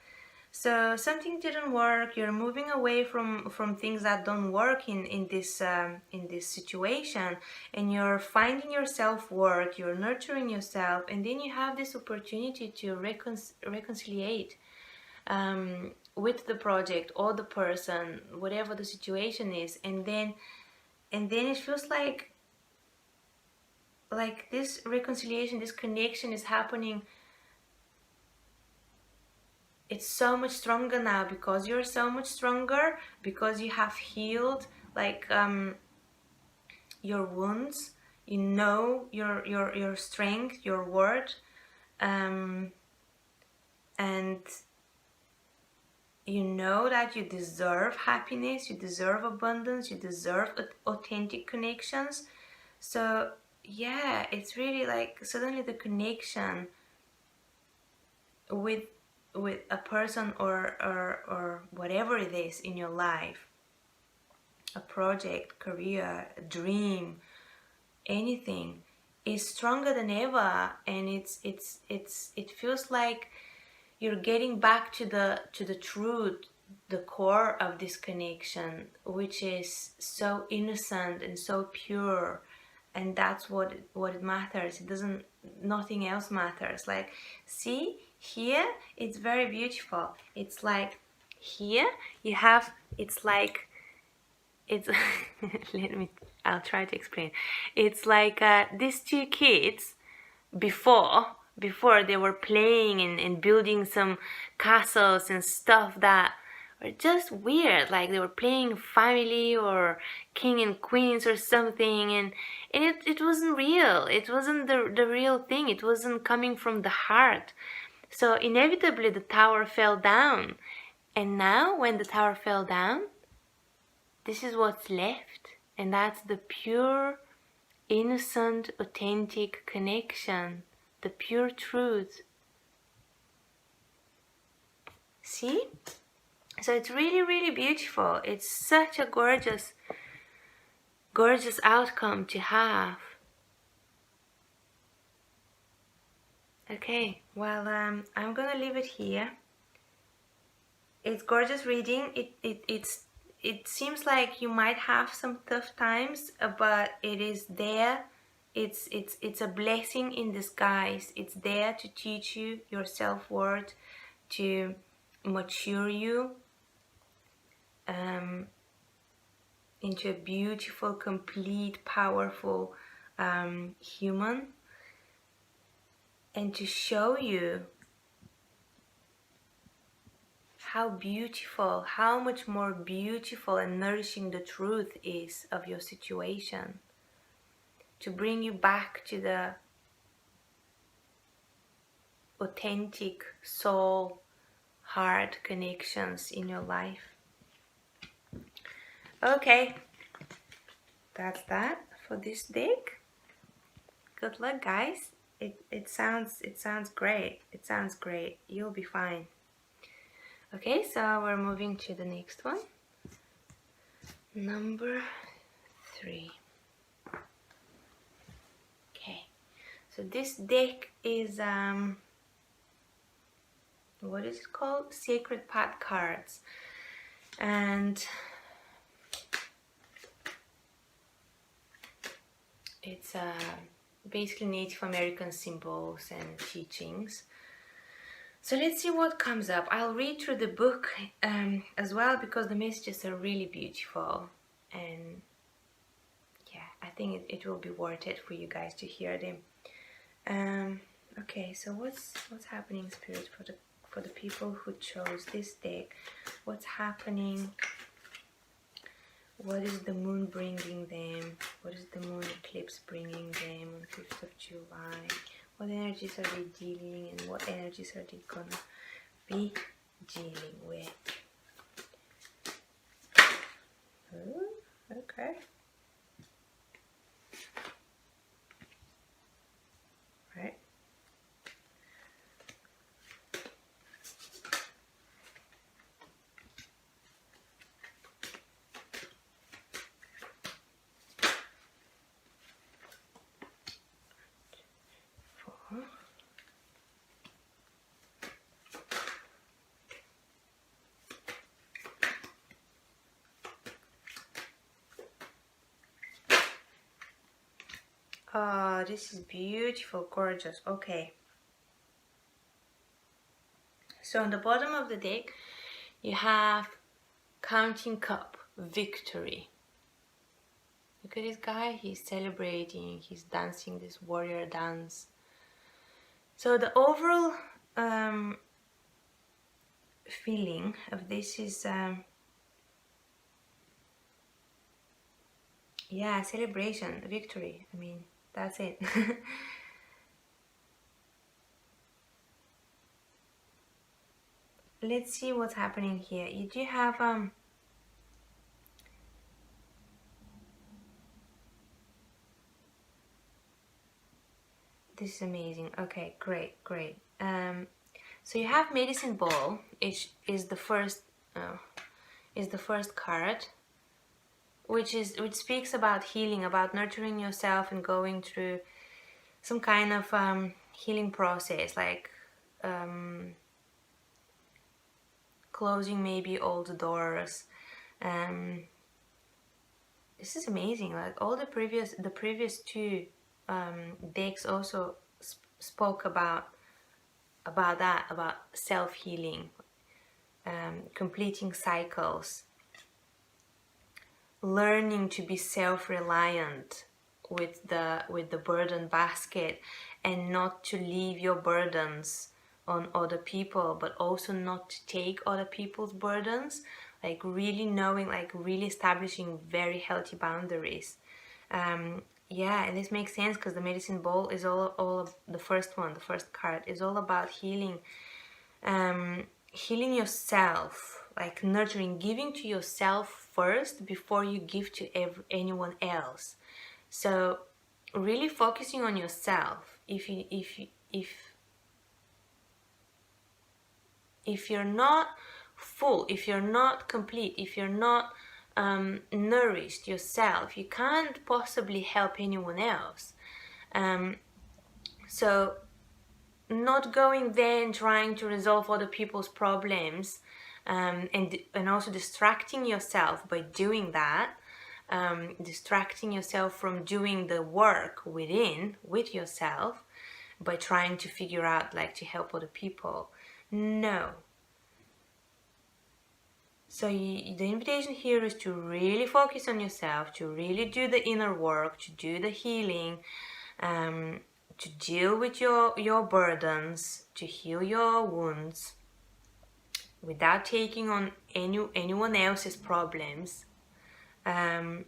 So something didn't work, you're moving away from things that don't work in this situation, and you're finding your self-worth, you're nurturing yourself, and then you have this opportunity to reconciliate with the project or the person, whatever the situation is, and then it feels like like this reconciliation, this connection is happening. It's so much stronger now because you're so much stronger, because you have healed like your wounds. You know your strength, your worth, and you know that you deserve happiness, you deserve abundance, you deserve authentic connections. So yeah, it's really like suddenly the connection with a person or whatever it is in your life, a project, career, a dream, anything, is stronger than ever. And it feels like you're getting back to the truth, the core of this connection, which is so innocent and so pure. And that's what it matters. It doesn't, nothing else matters. Like, see here, it's very beautiful. It's like here you have, it's like, it's I'll try to explain. It's like these two kids before they were playing and building some castles and stuff that were just weird, like they were playing family or king and queens or something, and it wasn't real. It wasn't the real thing. It wasn't coming from the heart. So inevitably the tower fell down. And now when the tower fell down, this is what's left. And that's the pure, innocent, authentic connection, the pure truth. See? So it's really, really beautiful. It's such a gorgeous outcome to have. Okay, well, I'm gonna leave it here. It's gorgeous reading. It seems like you might have some tough times, but it is there. It's a blessing in disguise. It's there to teach you your self-worth, to mature you into a beautiful, complete, powerful human, and to show you how beautiful, how much more beautiful and nourishing the truth is of your situation, to bring you back to the authentic soul, heart connections in your life. Okay, that's that for this deck. Good luck, guys. It sounds great. It sounds great. You'll be fine. Okay, so we're moving to the next one. Number 3. Okay, so this deck is what is it called? Sacred Path cards, and it's basically Native American symbols and teachings. So let's see what comes up. I'll read through the book as well, because the messages are really beautiful, and yeah, I think it will be worth it for you guys to hear them. Okay, so what's happening, Spirit, for the people who chose this deck? What's happening? What is the moon bringing them? What is the moon eclipse bringing them on 5th of July? What energies are they dealing, and what energies are they gonna be dealing with? Oh, okay. Right. Oh, this is beautiful, gorgeous. Okay. So on the bottom of the deck, you have Counting Cup, Victory. Look at this guy, he's celebrating, he's dancing this warrior dance. So the overall feeling of this is, yeah, celebration, victory. I mean, that's it. Let's see what's happening here. You do have this is amazing. Okay, great. So you have medicine ball, which is the first card, which speaks about healing, about nurturing yourself and going through some kind of healing process, like closing maybe old doors. This is amazing. Like all the previous two decks also spoke about that, about self-healing, completing cycles, learning to be self-reliant with the burden basket, and not to leave your burdens on other people, but also not to take other people's burdens. Like really knowing, like really establishing very healthy boundaries. Yeah, and this makes sense because the medicine ball is all the first card is all about healing, healing yourself, like nurturing, giving to yourself first before you give to anyone else. So really focusing on yourself. If you're not full, if you're not complete, if you're not nourished yourself, you can't possibly help anyone else. So not going there and trying to resolve other people's problems, and also distracting yourself by doing that, distracting yourself from doing the work with yourself by trying to figure out, like, to help other people. No. So the invitation here is to really focus on yourself, to really do the inner work, to do the healing, to deal with your burdens, to heal your wounds without taking on anyone else's problems. And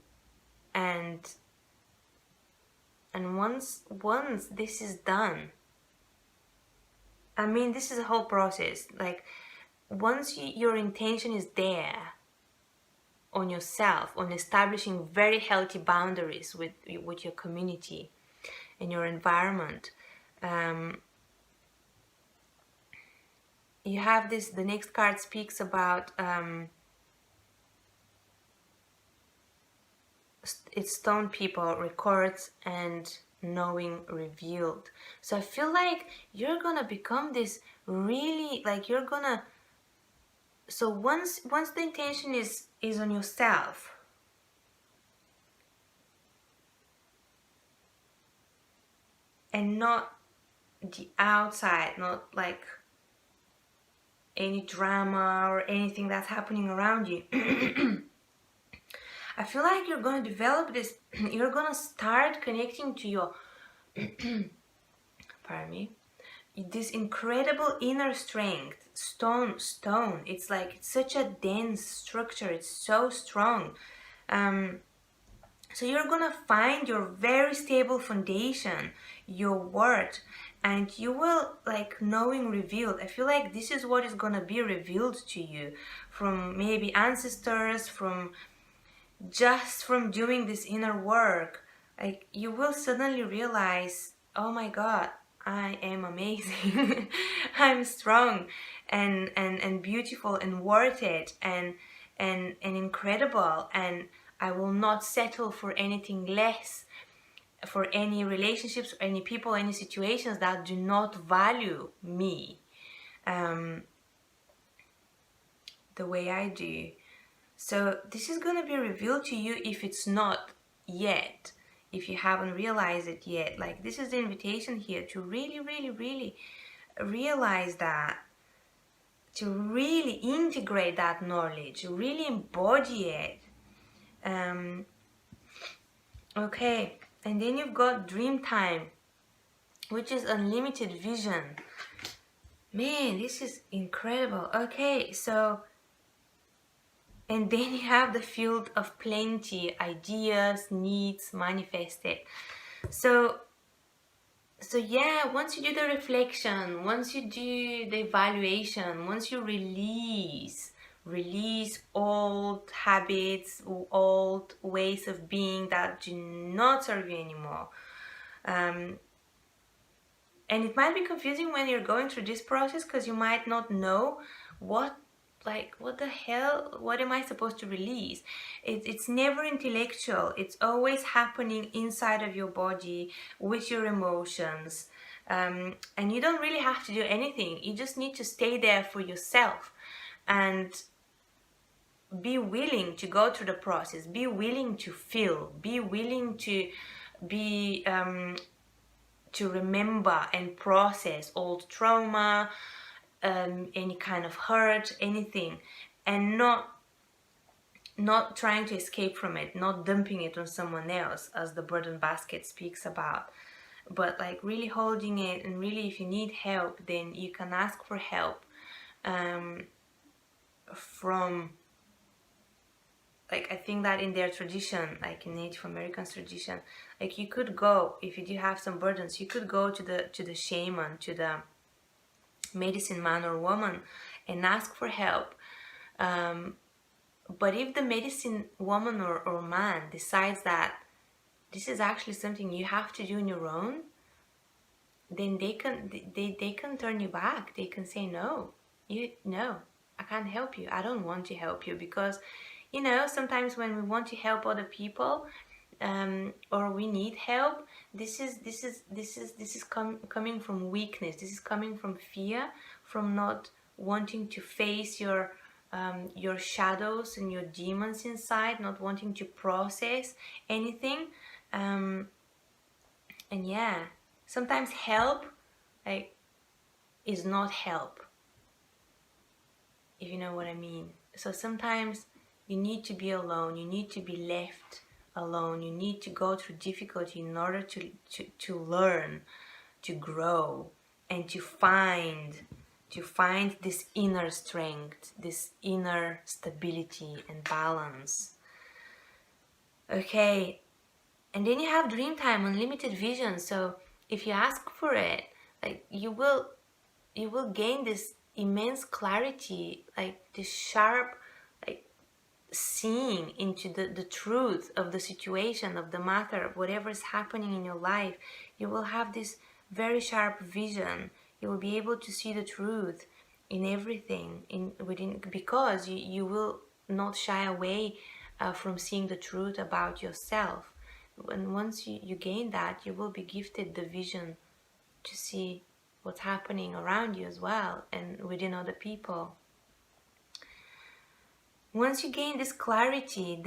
once this is done, I mean, this is a whole process. Like, once your intention is there on yourself, on establishing very healthy boundaries with your community and your environment, you have this. The next card speaks about it's stone people, records, and knowing revealed. So I feel like you're gonna become this really, like, you're gonna. So once the intention is on yourself, and not the outside, not like any drama or anything that's happening around you. I feel like you're going to develop this, you're going to start connecting to your, pardon me, this incredible inner strength. Stone, it's like, it's such a dense structure, it's so strong. So you're gonna find your very stable foundation, your worth, and you will, like, knowing revealed. I feel like this is what is gonna be revealed to you from maybe ancestors, from doing this inner work. Like, you will suddenly realize, oh my God, I am amazing. I'm strong and beautiful and worth it and incredible, and I will not settle for anything less, for any relationships, or any people, any situations that do not value me the way I do. So this is going to be revealed to you if it's not yet, if you haven't realized it yet. Like, this is the invitation here to really, really, really realize that, to really integrate that knowledge, to really embody it. Okay, and then you've got dream time, which is unlimited vision. Man, this is incredible. Okay, so, and then you have the field of plenty, ideas, needs manifested. So yeah, once you do the reflection, once you do the evaluation, once you release old habits, old ways of being that do not serve you anymore. And it might be confusing when you're going through this process, because you might not know what the hell, what am I supposed to release? It's never intellectual. It's always happening inside of your body with your emotions. And you don't really have to do anything. You just need to stay there for yourself and be willing to go through the process, be willing to feel, be willing to be to remember and process old trauma, any kind of hurt, anything, and not trying to escape from it, not dumping it on someone else, as the burden basket speaks about, but like really holding it. And really, if you need help, then you can ask for help from, like, I think that in their tradition, like in Native Americans tradition, like you could go, if you do have some burdens, you could go to the shaman, to the medicine man or woman, and ask for help. But if the medicine woman or man decides that this is actually something you have to do on your own, then they can turn you back. They can say, no, I can't help you. I don't want to help you. Because sometimes when we want to help other people, or we need help, this is coming from weakness. This is coming from fear, from not wanting to face your shadows and your demons inside, not wanting to process anything. And yeah, sometimes help, like, is not help, if you know what I mean. So sometimes you need to be alone, you need to be left alone, you need to go through difficulty in order to learn, to grow, and to find this inner strength, this inner stability and balance. Okay, and then you have dream time, unlimited vision. So if you ask for it, like, you will gain this immense clarity, like this sharp, like, seeing into the truth of the situation, of the matter, of whatever is happening in your life. You will have this very sharp vision. You will be able to see the truth in everything, because you will not shy away from seeing the truth about yourself. And once you gain that, you will be gifted the vision to see what's happening around you as well, and within other people. Once you gain this clarity,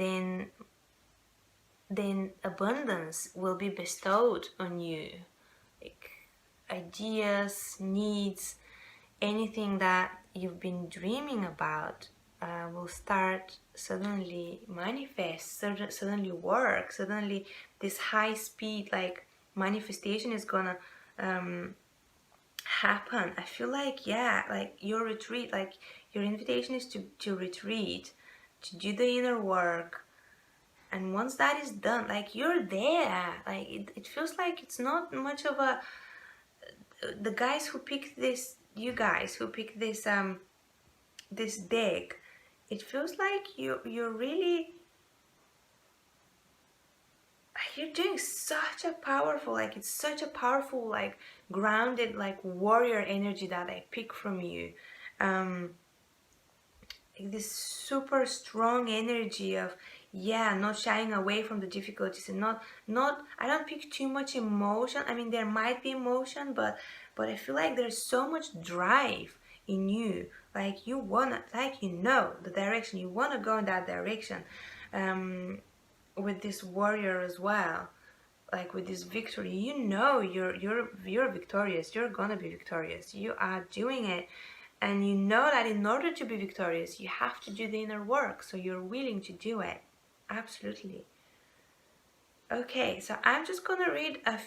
then abundance will be bestowed on you. Like ideas, needs, anything that you've been dreaming about will start suddenly manifest, suddenly work, suddenly this high speed, like, manifestation is gonna happen. I feel like, yeah, like your retreat, like your invitation is to retreat, to do the inner work. And once that is done, like, you're there. Like it feels like it's not much of a, the guys who picked this, you guys who picked this this deck, it feels like you're really, you're doing such a powerful, like, it's such a powerful, like, grounded, like, warrior energy that I pick from you. Like this super strong energy of, yeah, not shying away from the difficulties, and not I don't pick too much emotion. I mean, there might be emotion, but I feel like there's so much drive in you. Like, you wanna, like, the direction, you wanna go in that direction. With this warrior as well, like with this victory, you're victorious. You're gonna be victorious. You are doing it, and you know that in order to be victorious, you have to do the inner work. So you're willing to do it. Absolutely. Okay, so I'm just gonna read I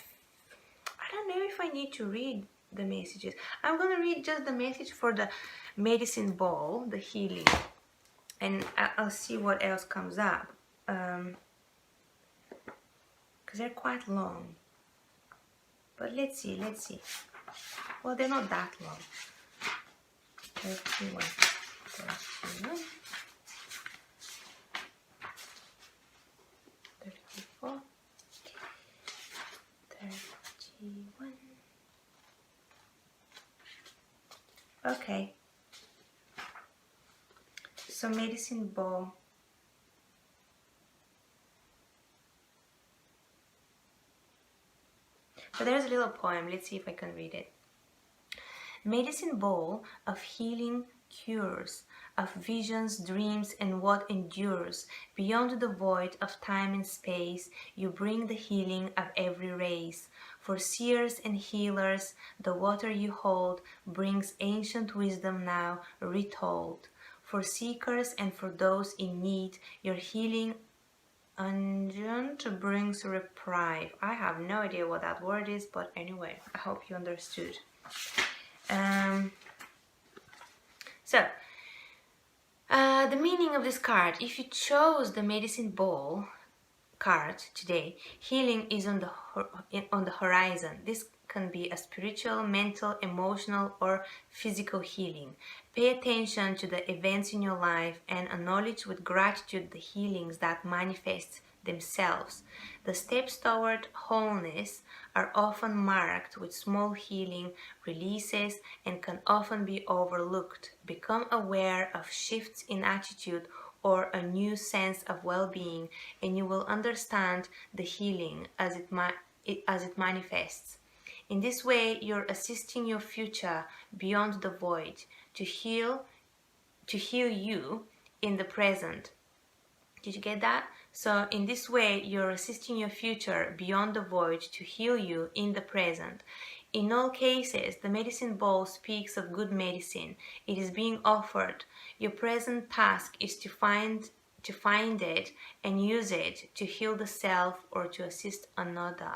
don't know if I need to read the messages. I'm gonna read just the message for the medicine ball, the healing, and I'll see what else comes up. Because they're quite long. But let's see. Well, they're not that long. 31, 31, 34, 31. Okay. So medicine ball. So there's a little poem. Let's see if I can read it. Medicine ball of healing cures, of visions, dreams, and what endures. Beyond the void of time and space, you bring the healing of every race. For seers and healers, the water you hold brings ancient wisdom now retold. For seekers and for those in need, your healing unguent brings reprieve. I have no idea what that word is, but anyway, I hope you understood. So, the meaning of this card, if you chose the medicine ball card today, healing is on the horizon. This can be a spiritual, mental, emotional, or physical healing. Pay attention to the events in your life and acknowledge with gratitude the healings that manifest themselves. The steps toward wholeness are often marked with small healing releases and can often be overlooked. Become aware of shifts in attitude or a new sense of well-being, and you will understand the healing as it manifests. In this way, you're assisting your future beyond the void to heal you in the present. Did you get that? So in this way, you're assisting your future beyond the void to heal you in the present. In all cases, the medicine ball speaks of good medicine. It is being offered. Your present task is to find it and use it to heal the self or to assist another.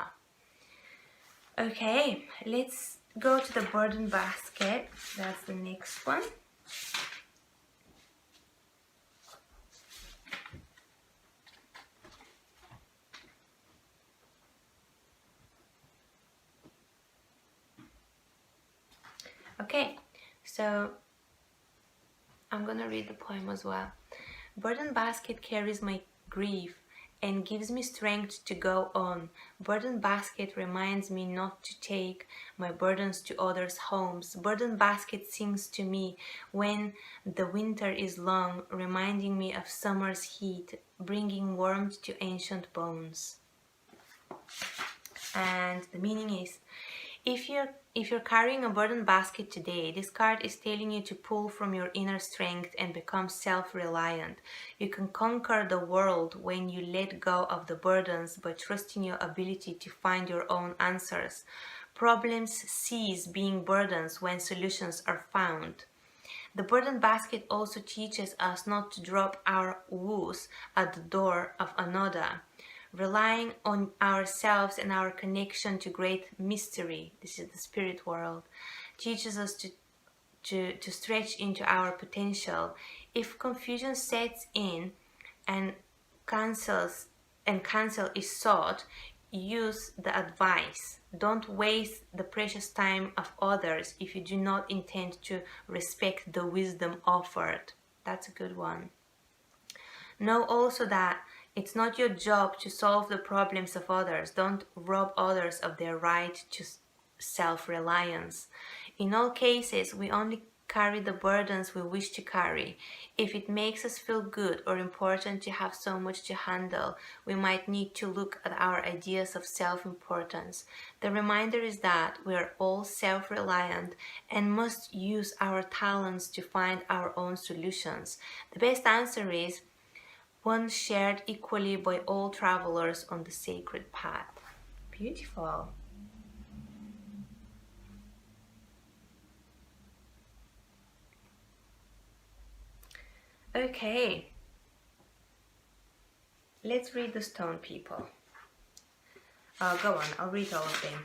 Okay, let's go to the burden basket. That's the next one. Okay, so I'm gonna read the poem as well. Burden basket carries my grief and gives me strength to go on. Burden basket reminds me not to take my burdens to others' homes. Burden basket sings to me when the winter is long, reminding me of summer's heat, bringing warmth to ancient bones. And the meaning is, if you're carrying a burden basket today, this card is telling you to pull from your inner strength and become self-reliant. You can conquer the world when you let go of the burdens by trusting your ability to find your own answers. Problems cease being burdens when solutions are found. The burden basket also teaches us not to drop our woes at the door of another. Relying on ourselves and our connection to great mystery, this is the spirit world, teaches us to stretch into our potential. If confusion sets in and cancel is sought, use the advice. Don't waste the precious time of others if you do not intend to respect the wisdom offered. That's a good one. Know also that it's not your job to solve the problems of others. Don't rob others of their right to self-reliance. In all cases, we only carry the burdens we wish to carry. If it makes us feel good or important to have so much to handle, we might need to look at our ideas of self-importance. The reminder is that we are all self-reliant and must use our talents to find our own solutions. The best answer is one shared equally by all travelers on the sacred path. Beautiful. Okay, let's read the stone, people. Go on, I'll read all of them.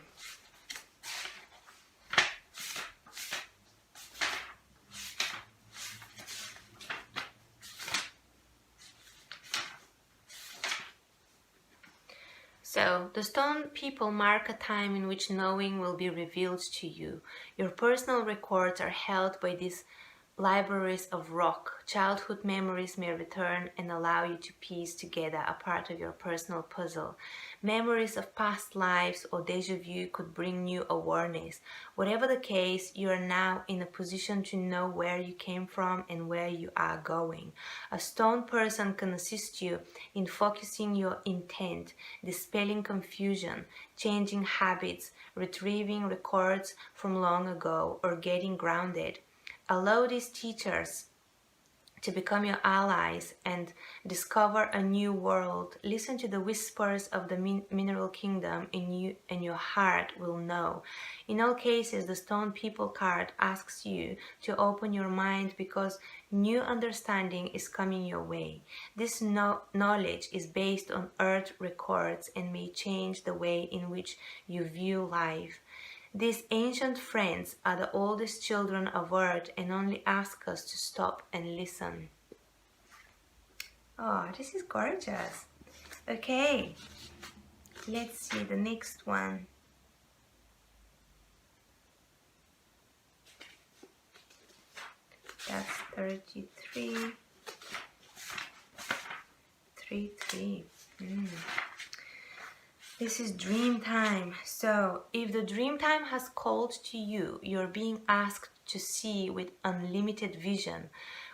So, the stone people mark a time in which knowing will be revealed to you. Your personal records are held by these libraries of rock. Childhood memories may return and allow you to piece together a part of your personal puzzle. Memories of past lives or deja vu could bring new awareness. Whatever the case, you are now in a position to know where you came from and where you are going. A stone person can assist you in focusing your intent, dispelling confusion, changing habits, retrieving records from long ago, or getting grounded. Allow these teachers to become your allies and discover a new world. Listen to the whispers of the mineral kingdom in you, and your heart will know. In all cases, the Stone People card asks you to open your mind because new understanding is coming your way. This knowledge is based on earth records and may change the way in which you view life. These ancient friends are the oldest children of earth and only ask us to stop and listen. Oh, this is gorgeous. Okay, let's see the next one. That's 33. 3. This is dream time. So, if the dream time has called to you, you're being asked to see with unlimited vision.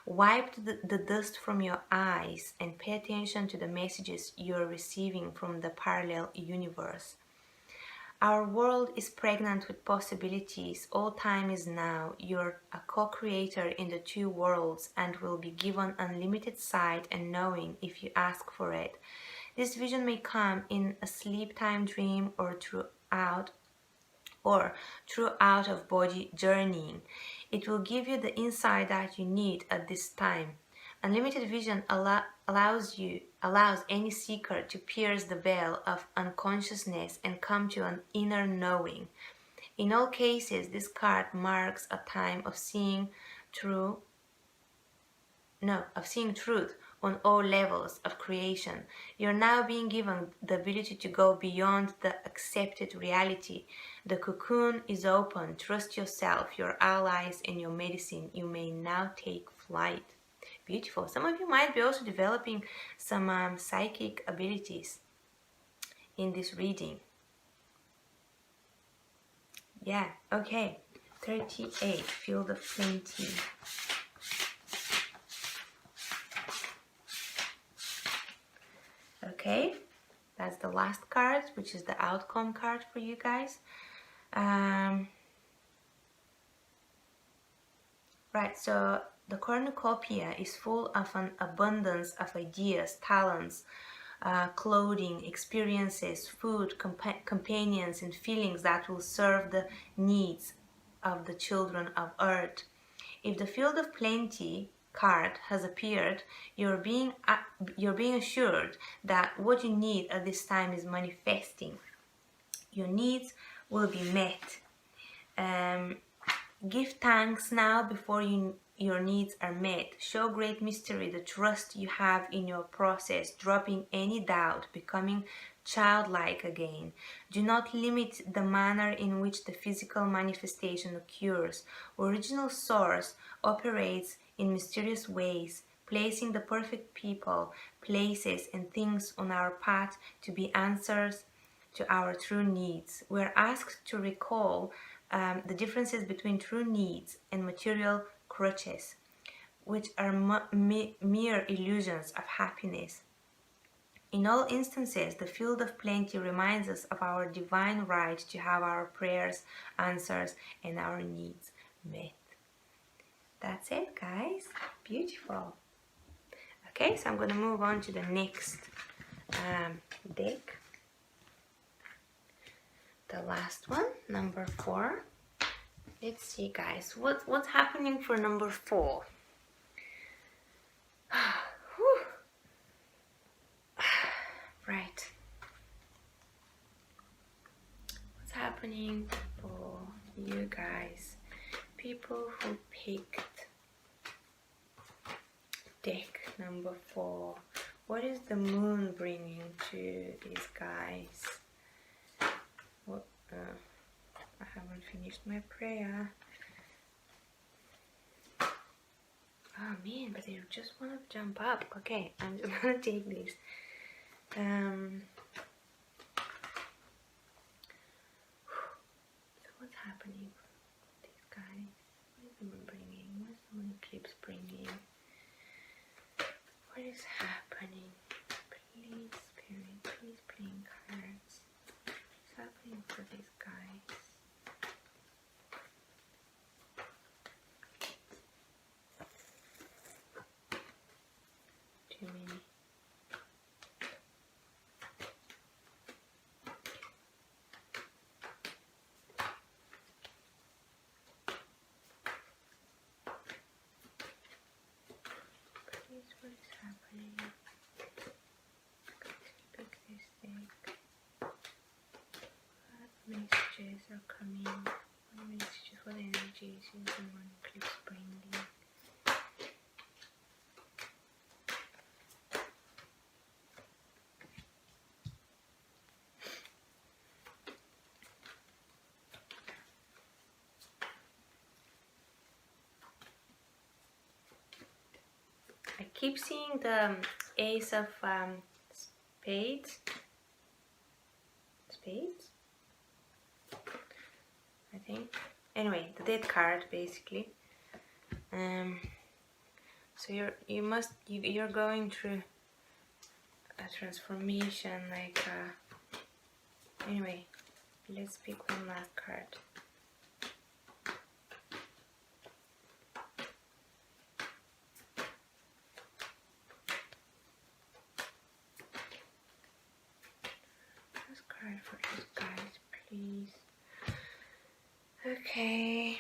Wipe the dust from your eyes and pay attention to the messages you're receiving from the parallel universe. Our world is pregnant with possibilities. All time is now. You're a co-creator in the two worlds and will be given unlimited sight and knowing if you ask for it. This vision may come in a sleep time dream or through out of body journeying. It will give you the insight that you need at this time. Unlimited vision allows any seeker to pierce the veil of unconsciousness and come to an inner knowing. In all cases, this card marks a time of seeing truth on all levels of creation. You're now being given the ability to go beyond the accepted reality. The cocoon is open. Trust yourself, your allies, and your medicine. You may now take flight. Beautiful. Some of you might be also developing some psychic abilities in this reading. Yeah, okay. 38, Field of Plenty. Okay, that's the last card, which is the outcome card for you guys. Right, so the cornucopia is full of an abundance of ideas, talents, clothing, experiences, food, companions, and feelings that will serve the needs of the children of Earth. If the Field of Plenty card has appeared, you're being assured that what you need at this time is manifesting. Your needs will be met. Give thanks now before your needs are met. Show great mystery, the trust you have in your process, dropping any doubt, becoming childlike again. Do not limit the manner in which the physical manifestation occurs. Original Source operates in mysterious ways, placing the perfect people, places, and things on our path to be answers to our true needs. We're asked to recall the differences between true needs and material crutches, which are mere illusions of happiness. In all instances, the Field of Plenty reminds us of our divine right to have our prayers answered and our needs met. That's it, guys. Beautiful. Okay, so I'm going to move on to the next deck. The last one, number 4. Let's see, guys, what's happening for number 4? Right. happening for you guys? People who picked deck number 4. What is the moon bringing to these guys? What? I haven't finished my prayer. Oh man, but they just want to jump up. Okay, I'm just gonna take this. So what's happening with these guys? What is the moon bringing? What is the moon eclipse bringing? What is happening? Please, Spirit, please bring cards. What's happening for these guys? Too many. Please, what is happening? Pick this deck. What messages are coming? What messages, what energies is the moon eclipse bringing? I keep seeing the Ace of Spades. Spades? I think. Anyway, the death card basically. So you're going through a transformation, like anyway, let's pick one last card. Last card for these guys, please. Okay.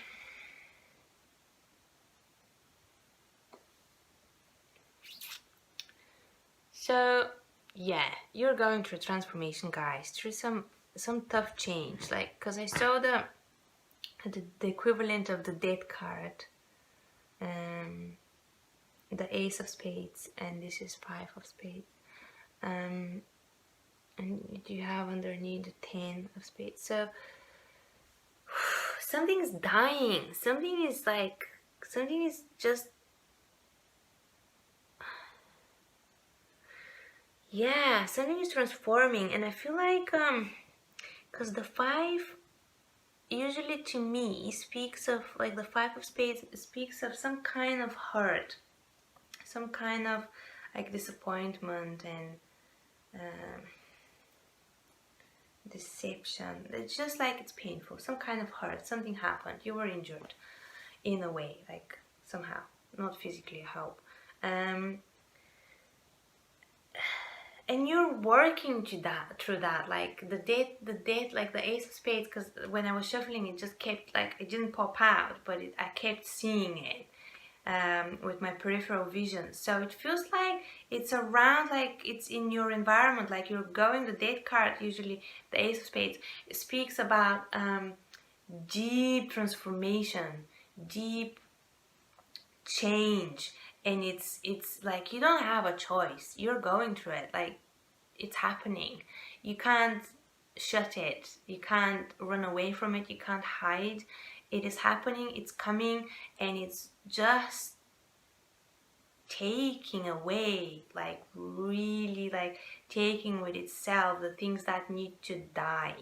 So yeah, you're going through transformation, guys, through some tough change, like, because I saw the equivalent of the death card, the Ace of Spades, and this is 5 of Spades, and you have underneath the 10 of Spades. So something is dying, something is just, yeah, something is transforming. And I feel like because the 5 usually to me speaks of, like, the 5 of Spades speaks of some kind of hurt, some kind of like disappointment and deception. It's just like it's painful, some kind of hurt, something happened, you were injured in a way, like somehow, not physically, I hope. And you're working to that, through that, like the death, like the Ace of Spades, because when I was shuffling, it just kept, like, it didn't pop out, but I kept seeing it with my peripheral vision. So it feels like it's around, like it's in your environment, like you're going, the death card, usually the Ace of Spades, speaks about deep transformation, deep change. And it's like you don't have a choice, you're going through it, like it's happening. You can't shut it, you can't run away from it, you can't hide. It is happening, it's coming, and it's just taking away, like really, like taking with itself the things that need to die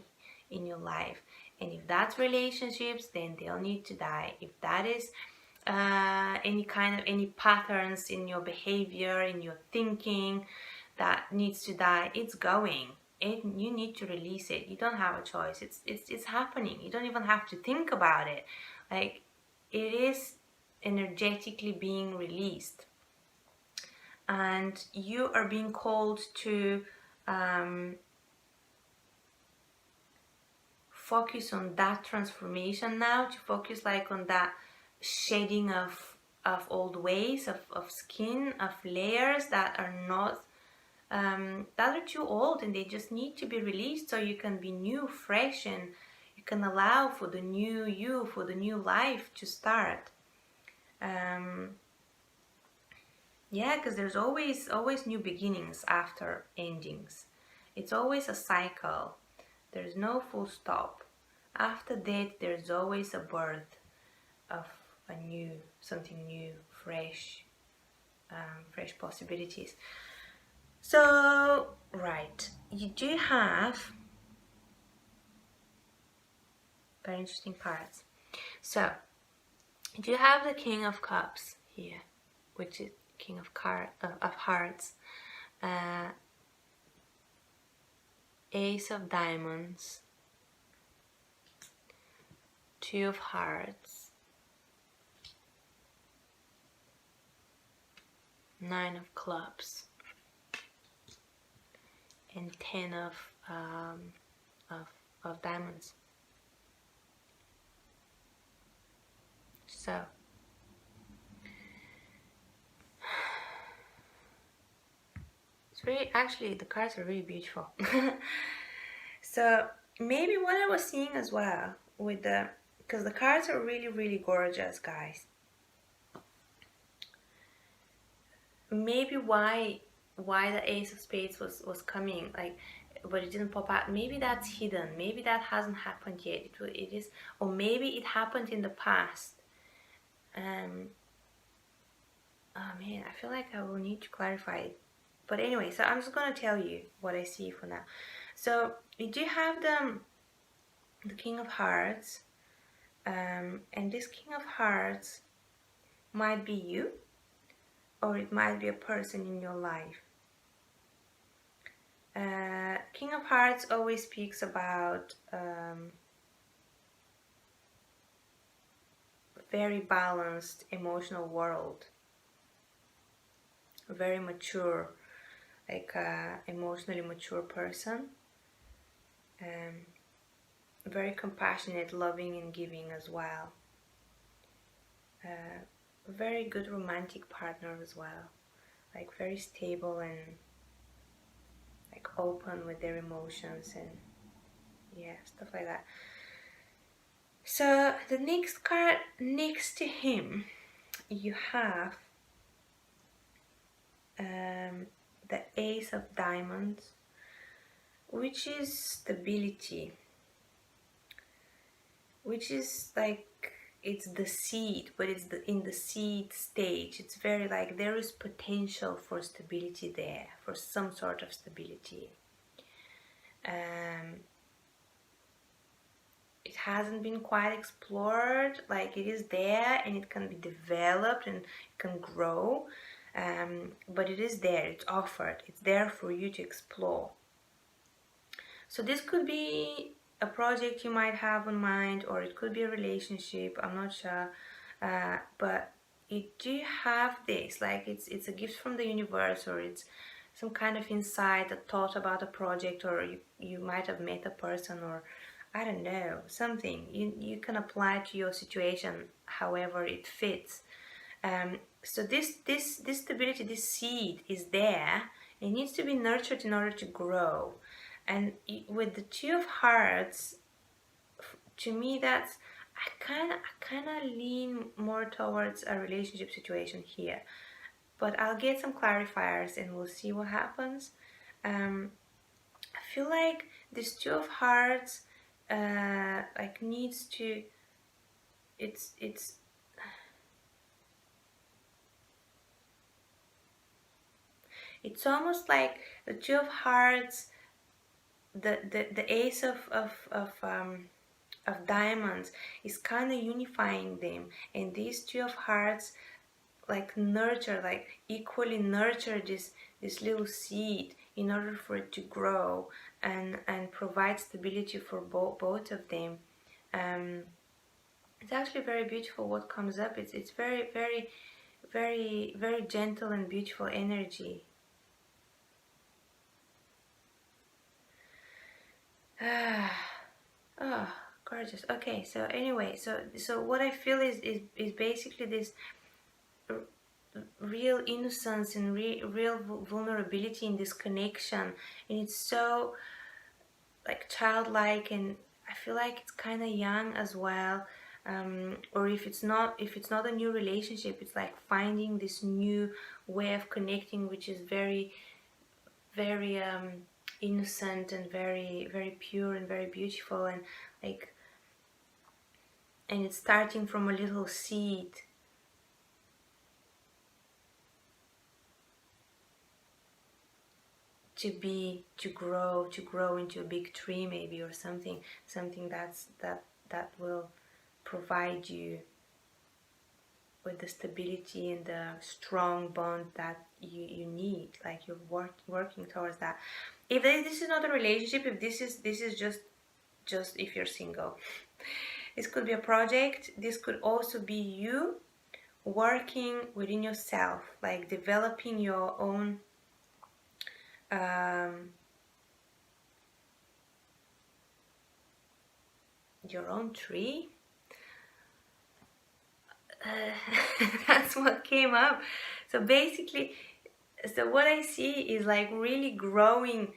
in your life. And if that's relationships, then they'll need to die. If that is any patterns in your behavior, in your thinking, that needs to die, it's going. You need to release it. You don't have a choice. It's happening. You don't even have to think about it. Like, it is energetically being released, and you are being called to focus on that transformation now, to focus like on that shedding of old ways, of skin, of layers that are not that are too old, and they just need to be released so you can be new, fresh, and you can allow for the new you, for the new life to start. Yeah, because there's always new beginnings after endings. It's always a cycle. There's no full stop. After that, there's always a birth of something new, fresh, fresh possibilities. So, right, you do have very interesting cards. So, you do have the King of Cups here, which is King of Hearts, Ace of Diamonds, Two of Hearts, Nine of Clubs, and 10 of diamonds. So it's really, actually the cards are really beautiful. So maybe what I was seeing as well with because the cards are really gorgeous, guys. Maybe why the Ace of Spades was coming, like, but it didn't pop out. Maybe that's hidden. Maybe that hasn't happened yet. It is, or maybe it happened in the past. Oh man, I feel like I will need to clarify it. But anyway, so I'm just gonna tell you what I see for now. So you do have the King of Hearts, and this King of Hearts might be you, or it might be a person in your life. King of Hearts always speaks about very balanced emotional world, a very mature, like emotionally mature person, very compassionate, loving and giving as well, a very good romantic partner as well, like very stable and like open with their emotions and yeah, stuff like that. So the next card next to him, you have the Ace of Diamonds, which is stability, which is like, it's the seed, but it's in the seed stage. It's very like there is potential for stability there, for some sort of stability. It hasn't been quite explored, like it is there and it can be developed and it can grow, but it is there, it's offered, it's there for you to explore. So this could be a project you might have in mind, or it could be a relationship, I'm not sure, but you do have this, like it's a gift from the universe, or it's some kind of insight, a thought about a project, or you might have met a person, or I don't know, something you can apply to your situation however it fits. So this stability, this seed is there. It needs to be nurtured in order to grow. And with the Two of Hearts, to me, that's, I kind of lean more towards a relationship situation here. But I'll get some clarifiers and we'll see what happens. I feel like this Two of Hearts like needs to, it's almost like the Two of Hearts, the Ace of Diamonds is kind of unifying them, and these Two of Hearts like nurture, like equally nurture this little seed in order for it to grow and provide stability for both of them. It's actually very beautiful what comes up. It's very gentle and beautiful energy. Oh, gorgeous. Okay, so anyway, so what I feel is basically this real innocence and real vulnerability in this connection, and it's so like childlike, and I feel like it's kind of young as well. Or if it's not a new relationship, it's like finding this new way of connecting, which is very, very innocent and very, very pure and very beautiful, and like, and it's starting from a little seed to grow into a big tree, maybe, or something that will provide you with the stability and the strong bond that you need. Like, you're working towards that. If this is not a relationship, if this is just if you're single, this could be a project. This could also be you working within yourself, like developing your own tree. That's what came up. So basically, so what I see is like really growing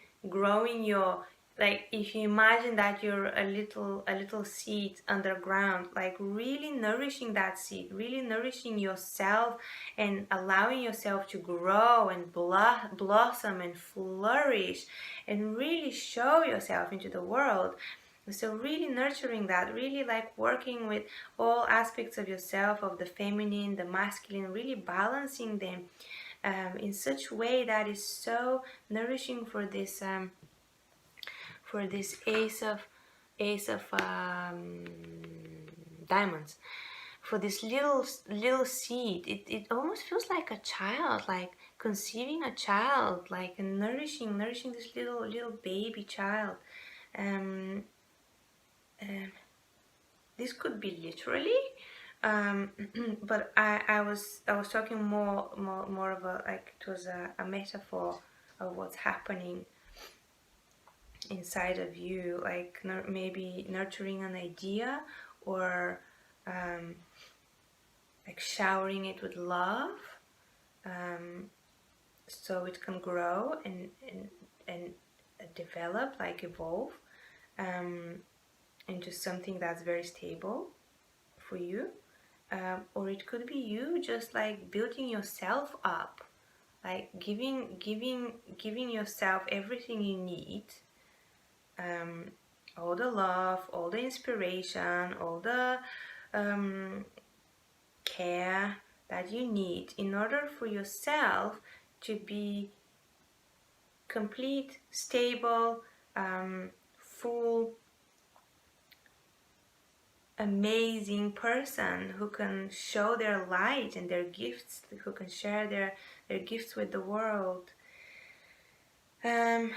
your, like, if you imagine that you're a little seed underground, like really nourishing that seed, really nourishing yourself, and allowing yourself to grow and blossom and flourish and really show yourself into the world. So really nurturing that, really like working with all aspects of yourself, of the feminine, the masculine, really balancing them in such a way that is so nourishing for this ace of diamonds, for this little seed. It almost feels like a child, like conceiving a child, like nourishing this little baby child. This could be literally, but I was talking more of a, like, it was a metaphor of what's happening inside of you, like maybe nurturing an idea, or like showering it with love, so it can grow and develop, like evolve into something that's very stable for you. Or it could be you just like building yourself up, like giving yourself everything you need, all the love, all the inspiration, all the care that you need in order for yourself to be complete, stable, full, amazing person who can show their light and their gifts, who can share their gifts with the world. The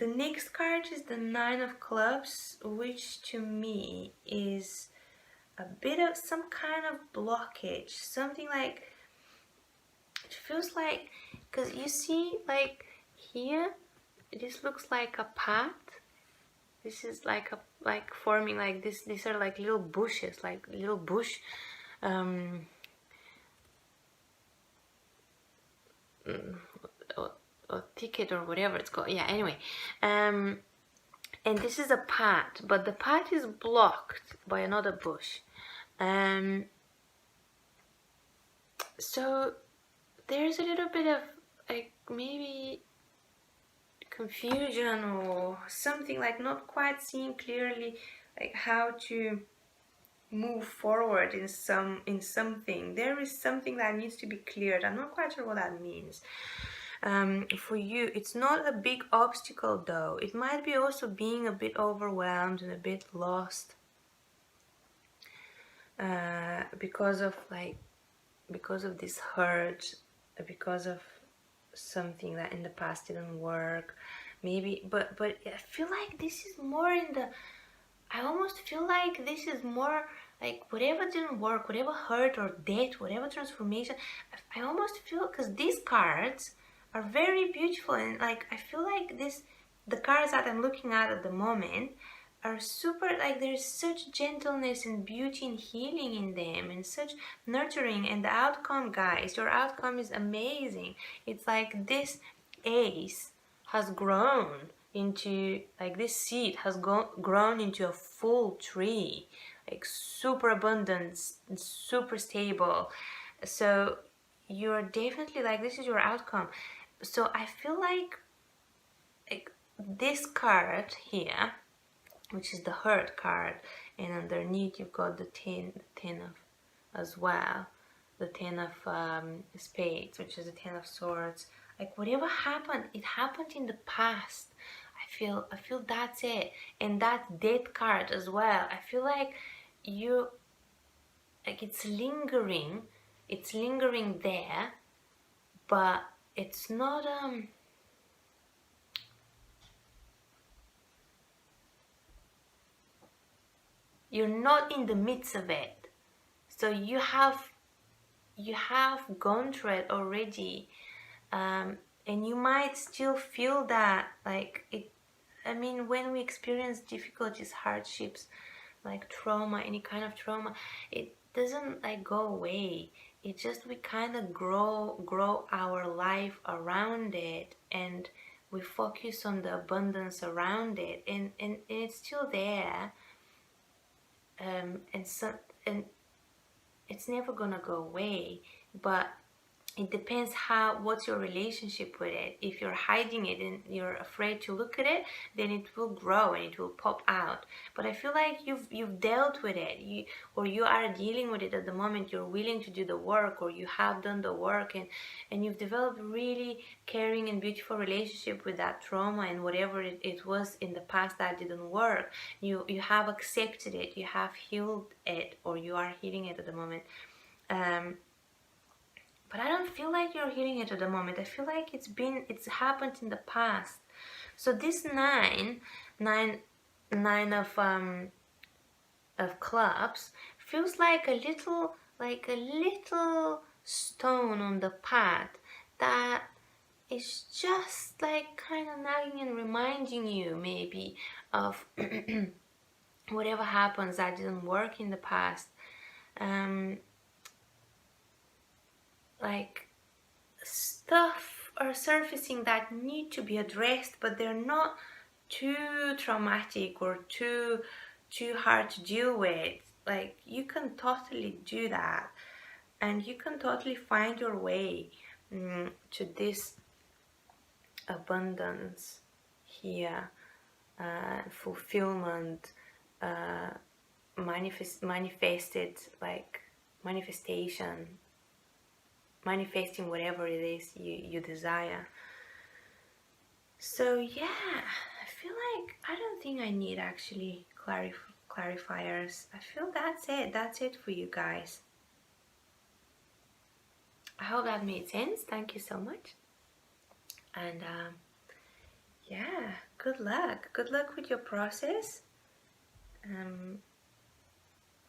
next card is the Nine of Clubs, which to me is a bit of some kind of blockage, something like, it feels like, because you see, like here, this looks like a path. This is like forming like this. These are like little bushes, like little bush or thicket or whatever it's called. Yeah, anyway. And this is a path, but the path is blocked by another bush. So there's a little bit of like maybe confusion or something, like not quite seeing clearly like how to move forward in something. There is something that needs to be cleared. I'm not quite sure what that means. For you, it's not a big obstacle though. It might be also being a bit overwhelmed and a bit lost because of this hurt, because of something that in the past didn't work, maybe. But I feel like this is more in the, I almost feel like this is more like whatever didn't work, whatever hurt or death, whatever transformation. I almost feel, because these cards are very beautiful, and like I feel like the cards that I'm looking at the moment are super, like there's such gentleness and beauty and healing in them, and such nurturing. And the outcome, guys, your outcome is amazing. It's like this ace has grown into, like, this seed has grown into a full tree, like super abundant, super stable. So you're definitely, like, this is your outcome. So I feel like this card here, which is the Hurt card, and underneath you've got the ten of as well, the 10 of spades, which is the 10 of swords. Like, whatever happened, it happened in the past. I feel that's it. And that death card as well. I feel like you, like, it's lingering there, but it's not you're not in the midst of it. So you have gone through it already, and you might still feel that, like, it. I mean, when we experience difficulties, hardships, like trauma, any kind of trauma, it doesn't, like, go away. It just, we kind of grow our life around it, and we focus on the abundance around it, and it's still there, and it's never gonna go away, but it depends what's your relationship with it. If you're hiding it and you're afraid to look at it, then it will grow and it will pop out. But I feel like you've dealt with it, or you are dealing with it at the moment. You're willing to do the work, or you have done the work, and you've developed really caring and beautiful relationship with that trauma and whatever it was in the past that didn't work. You have accepted it, you have healed it, or you are healing it at the moment. But I don't feel like you're healing it at the moment. I feel like it's happened in the past. So this nine of clubs feels like a little stone on the path that is just, like, kind of nagging and reminding you maybe of whatever happens that didn't work in the past. Like, stuff are surfacing that need to be addressed, but they're not too traumatic or too hard to deal with. Like, you can totally do that, and you can totally find your way to this abundance here, fulfillment, manifested, like, manifesting whatever it is you desire. So yeah, I feel like I don't think I need actually clarifiers. I feel that's it for you guys. I hope that made sense. Thank you so much. And yeah, good luck with your process.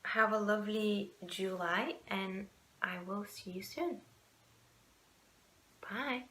Have a lovely July, and I will see you soon. Bye.